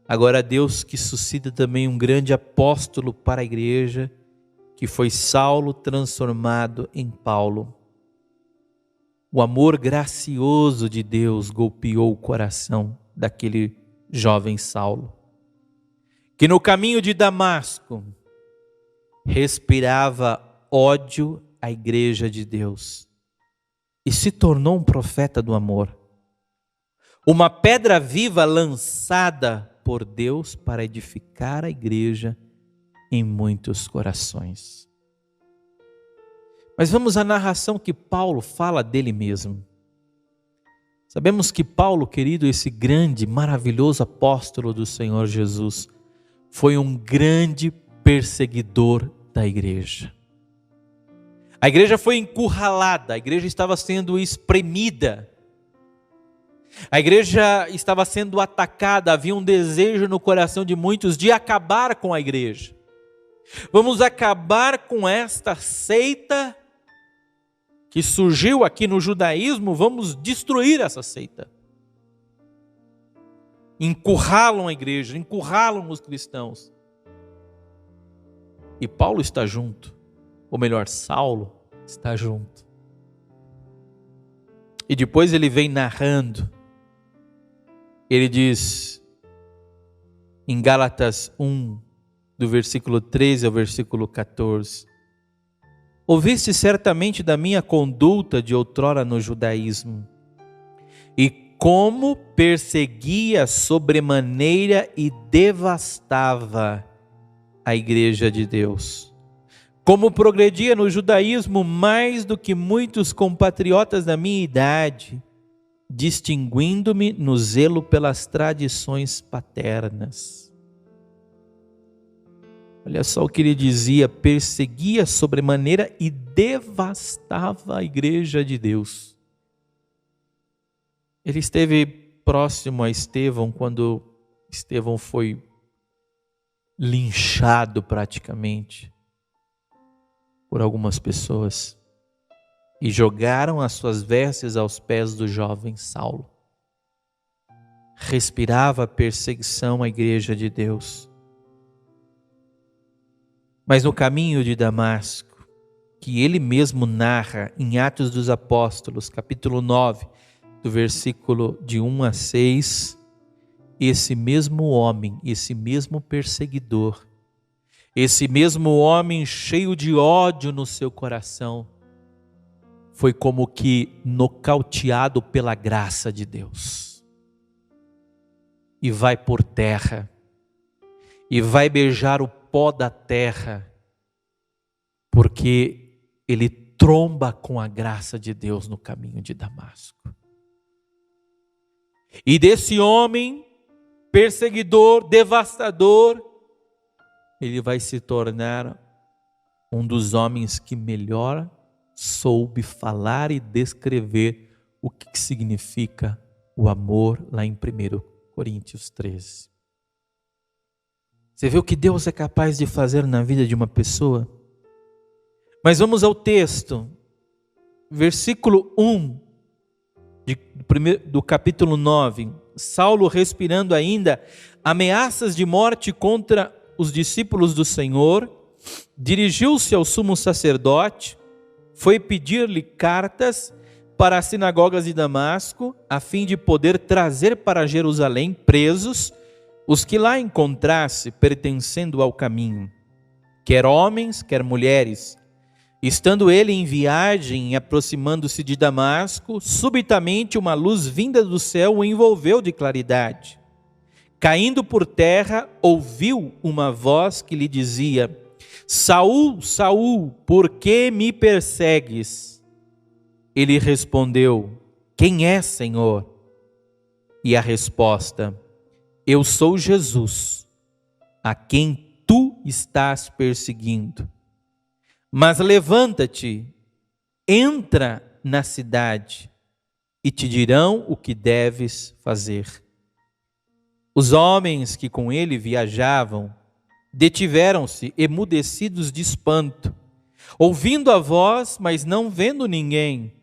Agora Deus que suscita também um grande apóstolo para a igreja, que foi Saulo transformado em Paulo. O amor gracioso de Deus golpeou o coração daquele jovem Saulo, que no caminho de Damasco respirava ódio à igreja de Deus e se tornou um profeta do amor. Uma pedra viva lançada por Deus para edificar a igreja em muitos corações. Mas vamos à narração que Paulo fala dele mesmo. Sabemos que Paulo, querido, esse grande, maravilhoso apóstolo do Senhor Jesus, foi um grande perseguidor da igreja. A igreja foi encurralada, a igreja estava sendo espremida. A igreja estava sendo atacada, havia um desejo no coração de muitos de acabar com a igreja. Vamos acabar com esta seita que surgiu aqui no judaísmo, vamos destruir essa seita. Encurralam a igreja, encurralam os cristãos. E Paulo está junto, ou melhor, Saulo está junto. E depois ele vem narrando. Ele diz em Gálatas 1, do versículo 13 ao versículo 14: Ouviste certamente da minha conduta de outrora no judaísmo, e como perseguia sobremaneira e devastava a igreja de Deus. Como progredia no judaísmo mais do que muitos compatriotas da minha idade, distinguindo-me no zelo pelas tradições paternas. Olha só o que ele dizia: perseguia sobremaneira e devastava a igreja de Deus. Ele esteve próximo a Estevão quando Estevão foi linchado praticamente por algumas pessoas e jogaram as suas vestes aos pés do jovem Saulo. Respirava a perseguição à igreja de Deus. Mas no caminho de Damasco, que ele mesmo narra em Atos dos Apóstolos, capítulo 9, do versículo de 1 a 6, esse mesmo homem, esse mesmo perseguidor, esse mesmo homem cheio de ódio no seu coração, foi como que nocauteado pela graça de Deus. E vai por terra. e vai beijar o pó da terra, porque ele tromba com a graça de Deus no caminho de Damasco. E desse homem perseguidor, devastador, ele vai se tornar um dos homens que melhor soube falar e descrever o que significa o amor lá em 1 Coríntios 13. Você vê o que Deus é capaz de fazer na vida de uma pessoa? Mas vamos ao texto, versículo 1 do capítulo 9. Saulo, respirando ainda ameaças de morte contra os discípulos do Senhor, dirigiu-se ao sumo sacerdote, foi pedir-lhe cartas para as sinagogas de Damasco, a fim de poder trazer para Jerusalém presos os que lá encontrasse pertencendo ao caminho, quer homens, quer mulheres. Estando ele em viagem e aproximando-se de Damasco, subitamente uma luz vinda do céu o envolveu de claridade. Caindo por terra, ouviu uma voz que lhe dizia: Saul, Saul, por que me persegues? Ele respondeu: Quem é, Senhor? E a resposta: Eu sou Jesus, a quem tu estás perseguindo. Mas levanta-te, entra na cidade, e te dirão o que deves fazer. Os homens que com ele viajavam detiveram-se, emudecidos de espanto, ouvindo a voz, mas não vendo ninguém.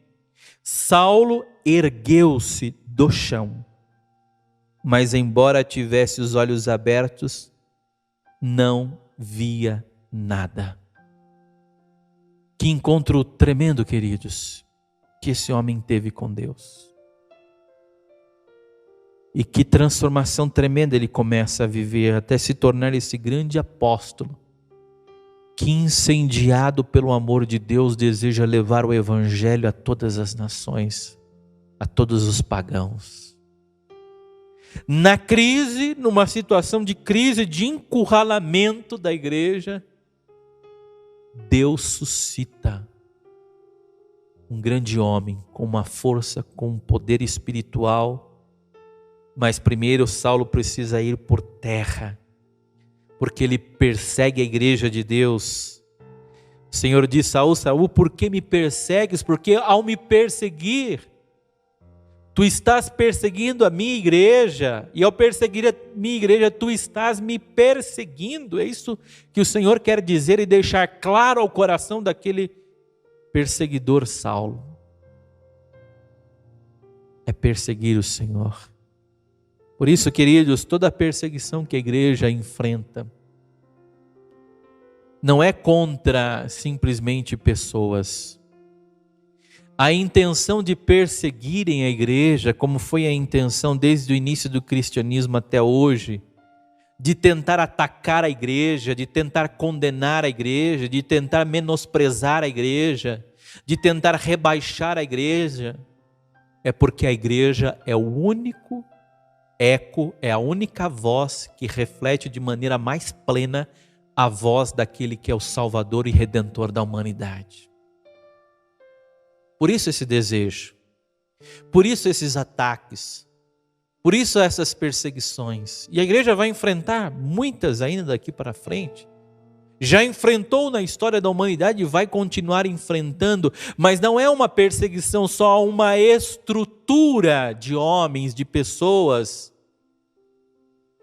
Saulo ergueu-se do chão, mas embora tivesse os olhos abertos, não via nada. Que encontro tremendo, queridos, que esse homem teve com Deus. E que transformação tremenda ele começa a viver, até se tornar esse grande apóstolo, que incendiado pelo amor de Deus, deseja levar o evangelho a todas as nações, a todos os pagãos. Na crise, numa situação de crise, de encurralamento da igreja, Deus suscita um grande homem com uma força, com um poder espiritual. Mas primeiro Saulo precisa ir por terra, porque ele persegue a igreja de Deus. O Senhor diz: Saul, Saul, por que me persegues? Porque ao me perseguir, tu estás perseguindo a minha igreja, e ao perseguir a minha igreja, tu estás me perseguindo. É isso que o Senhor quer dizer e deixar claro ao coração daquele perseguidor Saulo. É perseguir o Senhor. Por isso, queridos, toda a perseguição que a igreja enfrenta não é contra simplesmente pessoas. A intenção de perseguirem a igreja, como foi a intenção desde o início do cristianismo até hoje, de tentar atacar a igreja, de tentar condenar a igreja, de tentar menosprezar a igreja, de tentar rebaixar a igreja, é porque a igreja é o único eco, é a única voz que reflete de maneira mais plena a voz daquele que é o Salvador e Redentor da humanidade. Por isso esse desejo, por isso esses ataques, por isso essas perseguições. E a igreja vai enfrentar muitas ainda daqui para frente. Já enfrentou na história da humanidade e vai continuar enfrentando, mas não é uma perseguição só a uma estrutura de homens, de pessoas,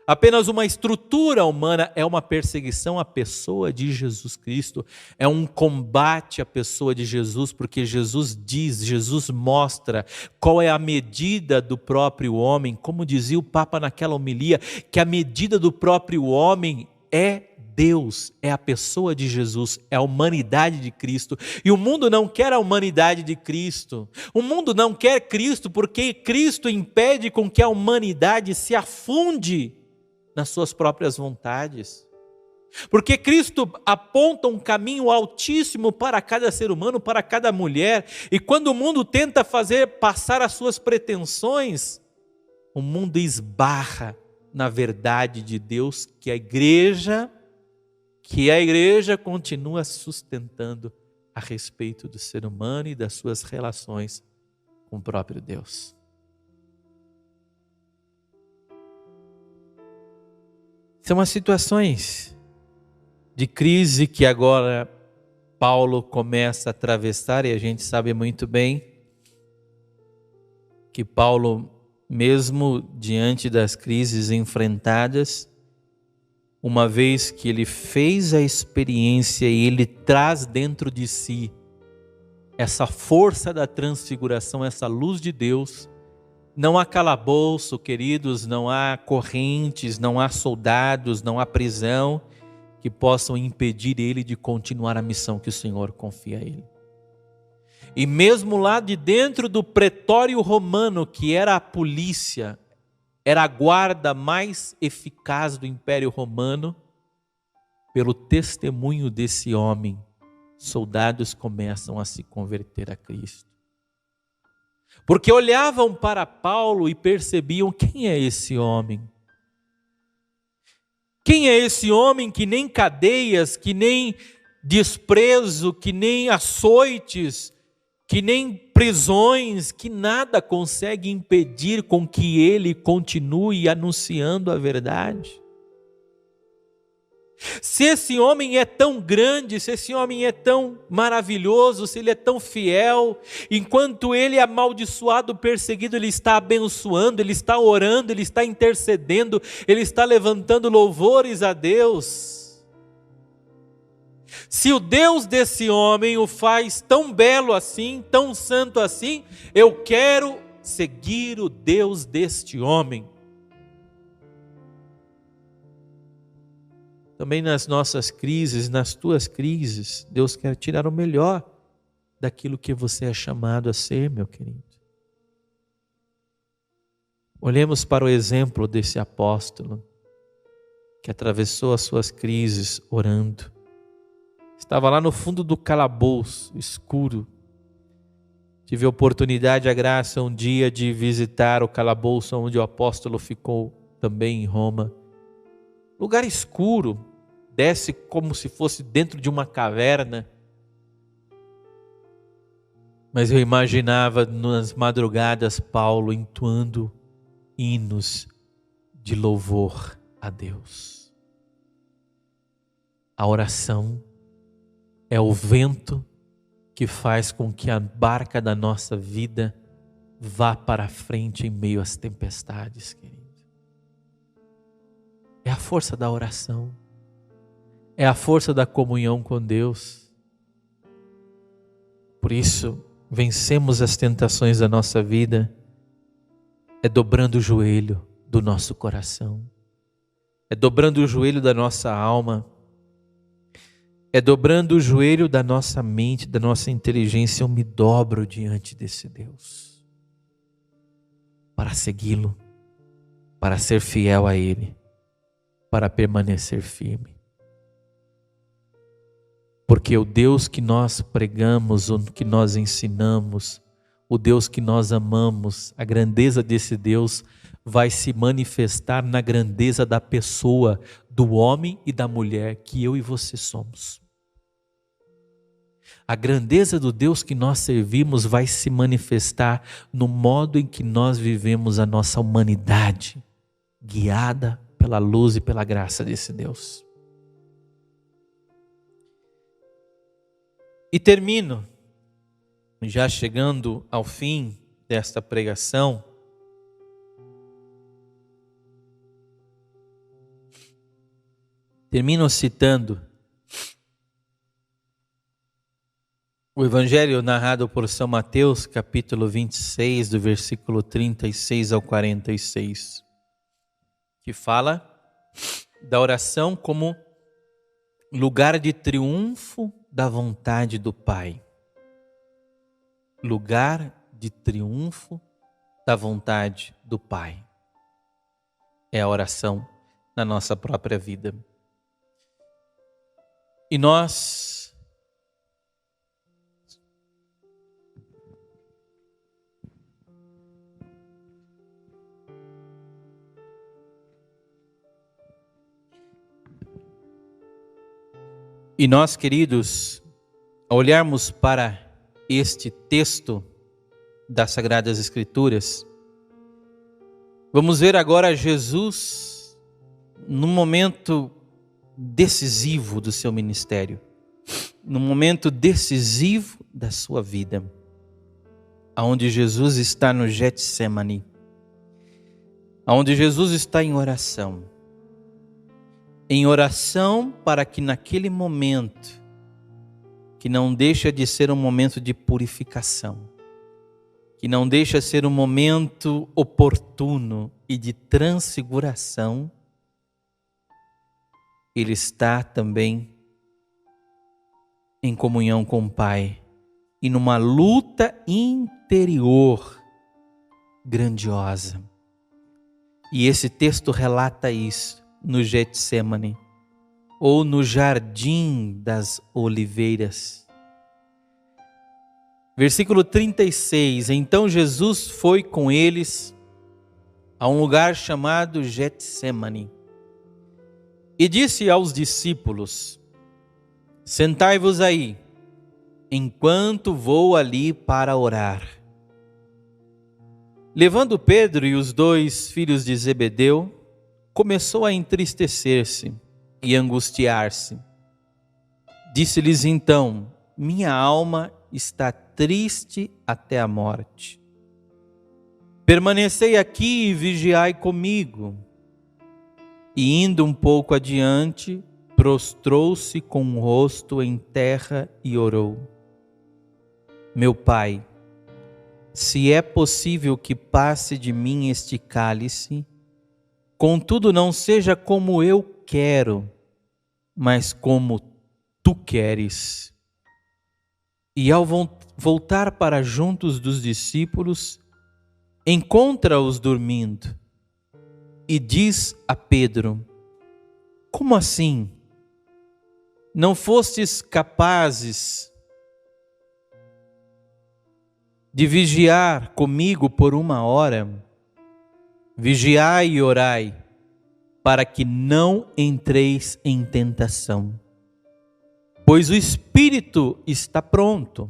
apenas uma estrutura humana, é uma perseguição à pessoa de Jesus Cristo, é um combate à pessoa de Jesus, porque Jesus diz, Jesus mostra qual é a medida do próprio homem, como dizia o Papa naquela homilia, que a medida do próprio homem é Deus, é a pessoa de Jesus, é a humanidade de Cristo. E o mundo não quer a humanidade de Cristo. O mundo não quer Cristo porque Cristo impede com que a humanidade se afunde nas suas próprias vontades. Porque Cristo aponta um caminho altíssimo para cada ser humano, para cada mulher. E quando o mundo tenta fazer passar as suas pretensões, o mundo esbarra na verdade de Deus que a igreja continua sustentando a respeito do ser humano e das suas relações com o próprio Deus. São as situações de crise que agora Paulo começa a atravessar, e a gente sabe muito bem que Paulo, mesmo diante das crises enfrentadas, uma vez que ele fez a experiência e ele traz dentro de si essa força da transfiguração, essa luz de Deus, não há calabouço, queridos, não há correntes, não há soldados, não há prisão que possam impedir ele de continuar a missão que o Senhor confia a ele. E mesmo lá de dentro do pretório romano, que era a polícia, era a guarda mais eficaz do Império Romano, pelo testemunho desse homem, soldados começam a se converter a Cristo. Porque olhavam para Paulo e percebiam: quem é esse homem? Quem é esse homem que nem cadeias, que nem desprezo, que nem açoites, que nem prisões, que nada consegue impedir com que ele continue anunciando a verdade? Se esse homem é tão grande, se esse homem é tão maravilhoso, se ele é tão fiel, enquanto ele é amaldiçoado, perseguido, ele está abençoando, ele está orando, ele está intercedendo, ele está levantando louvores a Deus. Se o Deus desse homem o faz tão belo assim, tão santo assim, eu quero seguir o Deus deste homem. Também nas nossas crises, nas tuas crises, Deus quer tirar o melhor daquilo que você é chamado a ser, meu querido. Olhemos para o exemplo desse apóstolo que atravessou as suas crises orando. Estava lá no fundo do calabouço, escuro. Tive a oportunidade, a graça, um dia de visitar o calabouço onde o apóstolo ficou também em Roma. Lugar escuro, desce como se fosse dentro de uma caverna. Mas eu imaginava nas madrugadas Paulo entoando hinos de louvor a Deus. A oração é o vento que faz com que a barca da nossa vida vá para frente em meio às tempestades, querido. É a força da oração. É a força da comunhão com Deus. Por isso, vencemos as tentações da nossa vida é dobrando o joelho do nosso coração. É dobrando o joelho da nossa alma. É dobrando o joelho da nossa mente, da nossa inteligência. Eu me dobro diante desse Deus para segui-lo, para ser fiel a Ele, para permanecer firme. Porque o Deus que nós pregamos, o que nós ensinamos, o Deus que nós amamos, a grandeza desse Deus vai se manifestar na grandeza da pessoa, do homem e da mulher que eu e você somos. A grandeza do Deus que nós servimos vai se manifestar no modo em que nós vivemos a nossa humanidade, guiada pela luz e pela graça desse Deus. E termino, já chegando ao fim desta pregação, termino citando o Evangelho narrado por São Mateus, capítulo 26, do versículo 36 ao 46, que fala da oração como lugar de triunfo da vontade do Pai. Lugar de triunfo da vontade do Pai. É a oração na nossa própria vida. E nós E nós, queridos, ao olharmos para este texto das Sagradas Escrituras, vamos ver agora Jesus num momento decisivo do seu ministério, num momento decisivo da sua vida, aonde Jesus está no Getsemane, aonde Jesus está em oração para que naquele momento, que não deixa de ser um momento de purificação, que não deixa de ser um momento oportuno e de transfiguração, ele está também em comunhão com o Pai e numa luta interior grandiosa. E esse texto relata isso no Getsemane, ou no Jardim das Oliveiras. Versículo 36, então Jesus foi com eles a um lugar chamado Getsemane e disse aos discípulos: sentai-vos aí, enquanto vou ali para orar. Levando Pedro e os 2 filhos de Zebedeu, começou a entristecer-se e angustiar-se. Disse-lhes então: minha alma está triste até a morte. Permanecei aqui e vigiai comigo. E indo um pouco adiante, prostrou-se com o rosto em terra e orou: meu Pai, se é possível que passe de mim este cálice, contudo não seja como eu quero, mas como tu queres. E ao voltar para juntos dos discípulos, encontra-os dormindo e diz a Pedro: como assim? Não fostes capazes de vigiar comigo por 1 hora? Vigiai e orai, para que não entreis em tentação. Pois o espírito está pronto,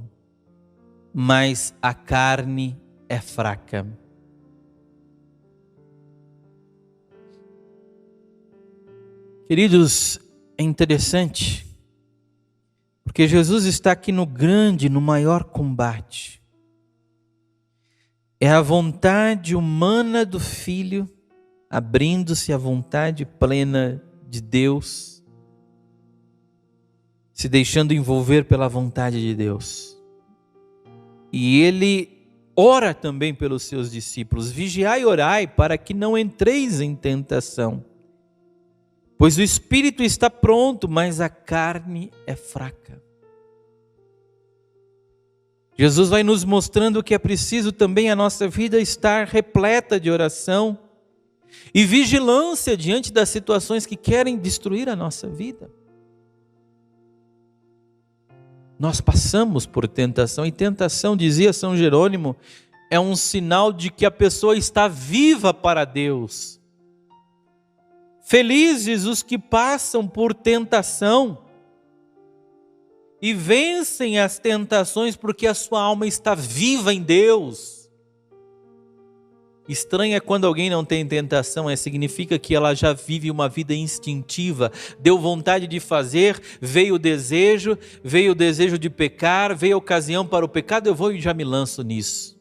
mas a carne é fraca. Queridos, é interessante, porque Jesus está aqui no maior combate. É a vontade humana do Filho abrindo-se à vontade plena de Deus, se deixando envolver pela vontade de Deus. E ele ora também pelos seus discípulos: vigiai e orai para que não entreis em tentação. Pois o espírito está pronto, mas a carne é fraca. Jesus vai nos mostrando que é preciso também a nossa vida estar repleta de oração e vigilância diante das situações que querem destruir a nossa vida. Nós passamos por tentação, e tentação, dizia São Jerônimo, é um sinal de que a pessoa está viva para Deus. Felizes os que passam por tentação e vencem as tentações, porque a sua alma está viva em Deus. Estranho é quando alguém não tem tentação, significa que ela já vive uma vida instintiva, deu vontade de fazer, veio o desejo de pecar, veio a ocasião para o pecado, eu vou e já me lanço nisso.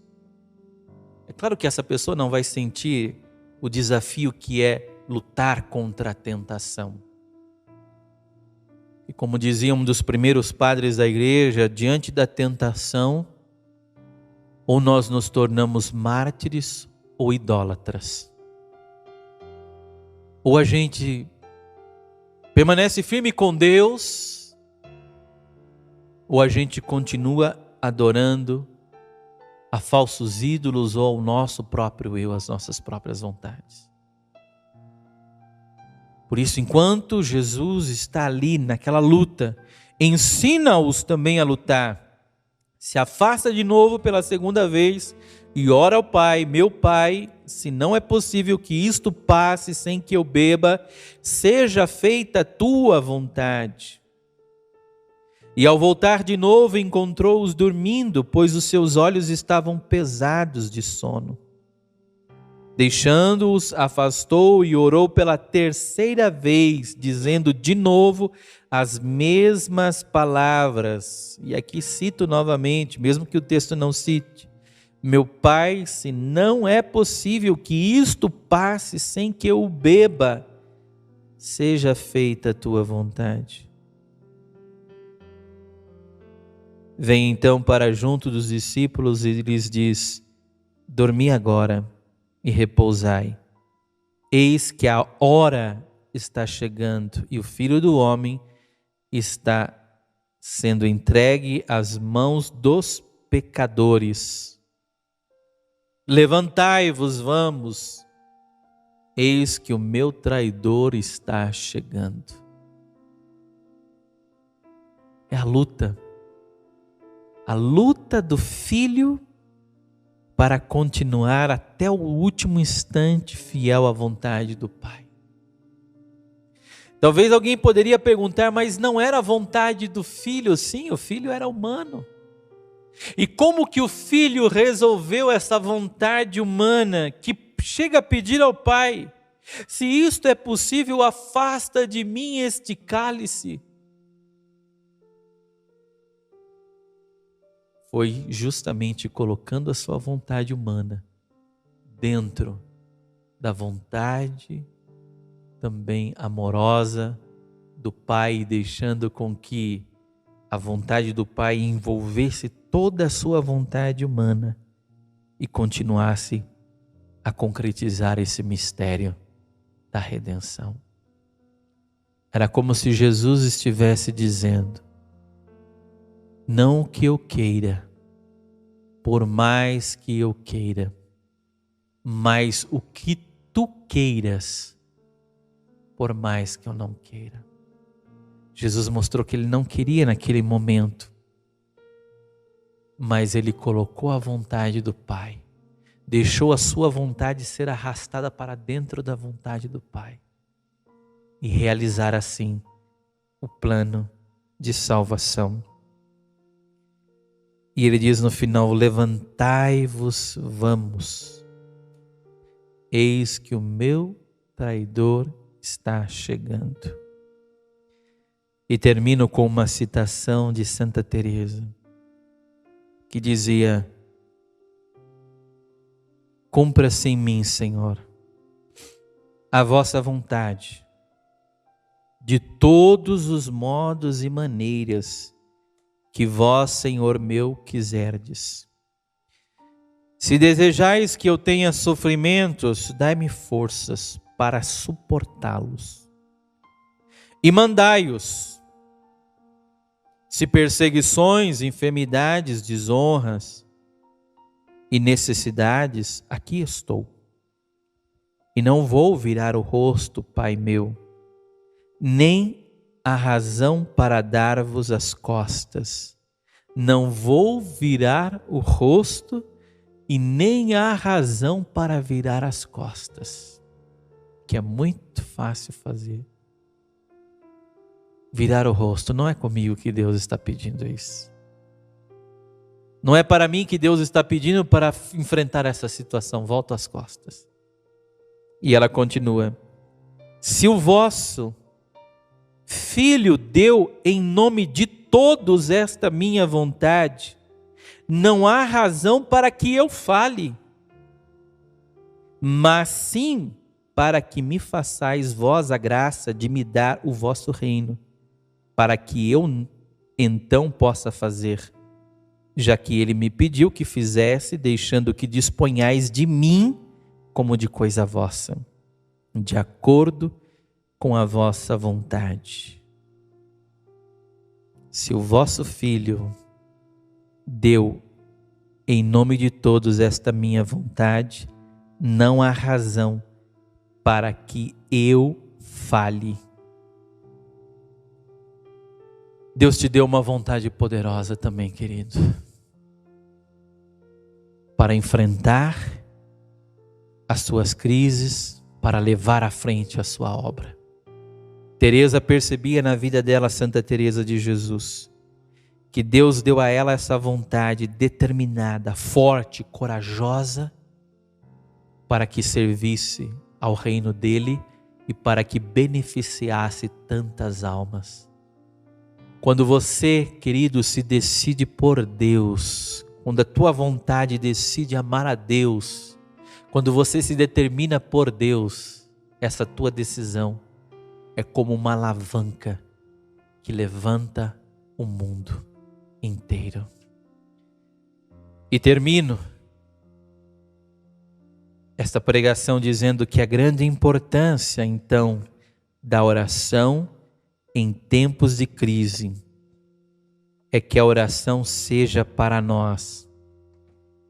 É claro que essa pessoa não vai sentir o desafio que é lutar contra a tentação. E como dizia um dos primeiros padres da igreja, diante da tentação, ou nós nos tornamos mártires ou idólatras. Ou a gente permanece firme com Deus, ou a gente continua adorando a falsos ídolos ou ao nosso próprio eu, às nossas próprias vontades. Por isso, enquanto Jesus está ali naquela luta, ensina-os também a lutar. Se afasta de novo pela 2ª vez e ora ao Pai: meu Pai, se não é possível que isto passe sem que eu beba, seja feita a tua vontade. E ao voltar de novo, encontrou-os dormindo, pois os seus olhos estavam pesados de sono. Deixando-os, afastou e orou pela terceira vez, dizendo de novo as mesmas palavras. E aqui cito novamente, mesmo que o texto não cite: meu Pai, se não é possível que isto passe sem que eu o beba, seja feita a tua vontade. Vem então para junto dos discípulos e lhes diz: dormi agora e repousai. Eis que a hora está chegando e o Filho do Homem está sendo entregue às mãos dos pecadores. Levantai-vos, vamos. Eis que o meu traidor está chegando. É a luta do filho para continuar até o último instante fiel à vontade do Pai. Talvez alguém poderia perguntar, mas não era a vontade do filho? Sim, o filho era humano. E como que o filho resolveu essa vontade humana que chega a pedir ao Pai: se isto é possível, afasta de mim este cálice? Foi justamente colocando a sua vontade humana dentro da vontade também amorosa do Pai, deixando com que a vontade do Pai envolvesse toda a sua vontade humana e continuasse a concretizar esse mistério da redenção. Era como se Jesus estivesse dizendo: não o que eu queira, por mais que eu queira, mas o que tu queiras, por mais que eu não queira. Jesus mostrou que ele não queria naquele momento, mas ele colocou a vontade do Pai, deixou a sua vontade ser arrastada para dentro da vontade do Pai e realizar assim o plano de salvação. E ele diz no final: levantai-vos, vamos. Eis que o meu traidor está chegando. E termino com uma citação de Santa Teresa, que dizia: cumpra-se em mim, Senhor, a vossa vontade, de todos os modos e maneiras que vós, Senhor meu, quiserdes. Se desejais que eu tenha sofrimentos, dai-me forças para suportá-los. E mandai-os. Se perseguições, enfermidades, desonras e necessidades, aqui estou. E não vou virar o rosto, Pai meu, nem a razão para dar-vos as costas. Não vou virar o rosto e nem há razão para virar as costas, que é muito fácil fazer. Virar o rosto, não é comigo que Deus está pedindo isso. Não é para mim que Deus está pedindo para enfrentar essa situação. Volto as costas. E ela continua: se o vosso Filho deu em nome de todos esta minha vontade, não há razão para que eu fale, mas sim para que me façais vós a graça de me dar o vosso reino, para que eu então possa fazer, já que ele me pediu que fizesse, deixando que disponhais de mim como de coisa vossa, de acordo com a vossa vontade. Se o vosso Filho deu em nome de todos esta minha vontade, não há razão para que eu fale. Deus te deu uma vontade poderosa também, querido, para enfrentar as suas crises, para levar à frente a sua obra. Teresa percebia na vida dela, Santa Teresa de Jesus, que Deus deu a ela essa vontade determinada, forte, corajosa, para que servisse ao reino dele e para que beneficiasse tantas almas. Quando você, querido, se decide por Deus, quando a tua vontade decide amar a Deus, quando você se determina por Deus, essa tua decisão é como uma alavanca que levanta o mundo inteiro. E termino esta pregação dizendo que a grande importância, então, da oração em tempos de crise é que a oração seja para nós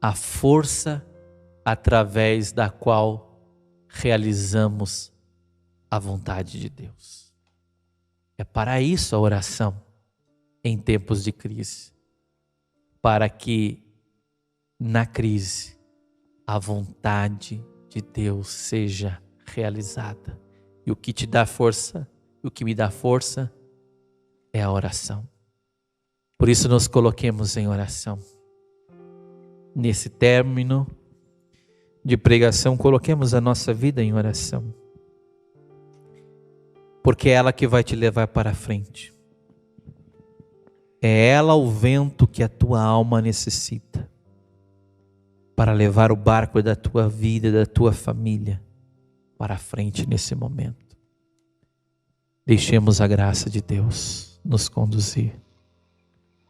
a força através da qual realizamos a vontade de Deus. É para isso a oração em tempos de crise, para que na crise a vontade de Deus seja realizada. E o que te dá força, o que me dá força é a oração. Por isso nos coloquemos em oração. Nesse término de pregação, coloquemos a nossa vida em oração. Porque é ela que vai te levar para frente. É ela o vento que a tua alma necessita para levar o barco da tua vida, da tua família para frente nesse momento. Deixemos a graça de Deus nos conduzir.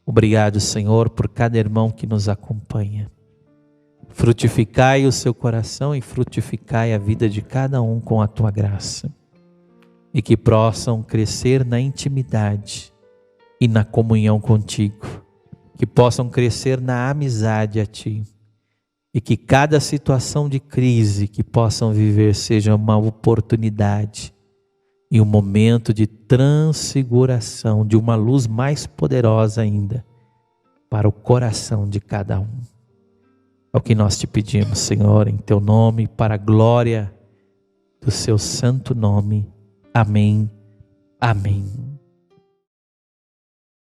Obrigado, Senhor, por cada irmão que nos acompanha. Frutificai o seu coração e frutificai a vida de cada um com a tua graça. E que possam crescer na intimidade e na comunhão contigo. Que possam crescer na amizade a ti. E que cada situação de crise que possam viver seja uma oportunidade e um momento de transfiguração, de uma luz mais poderosa ainda para o coração de cada um. É o que nós te pedimos, Senhor, em teu nome, para a glória do seu santo nome. Amém. Amém.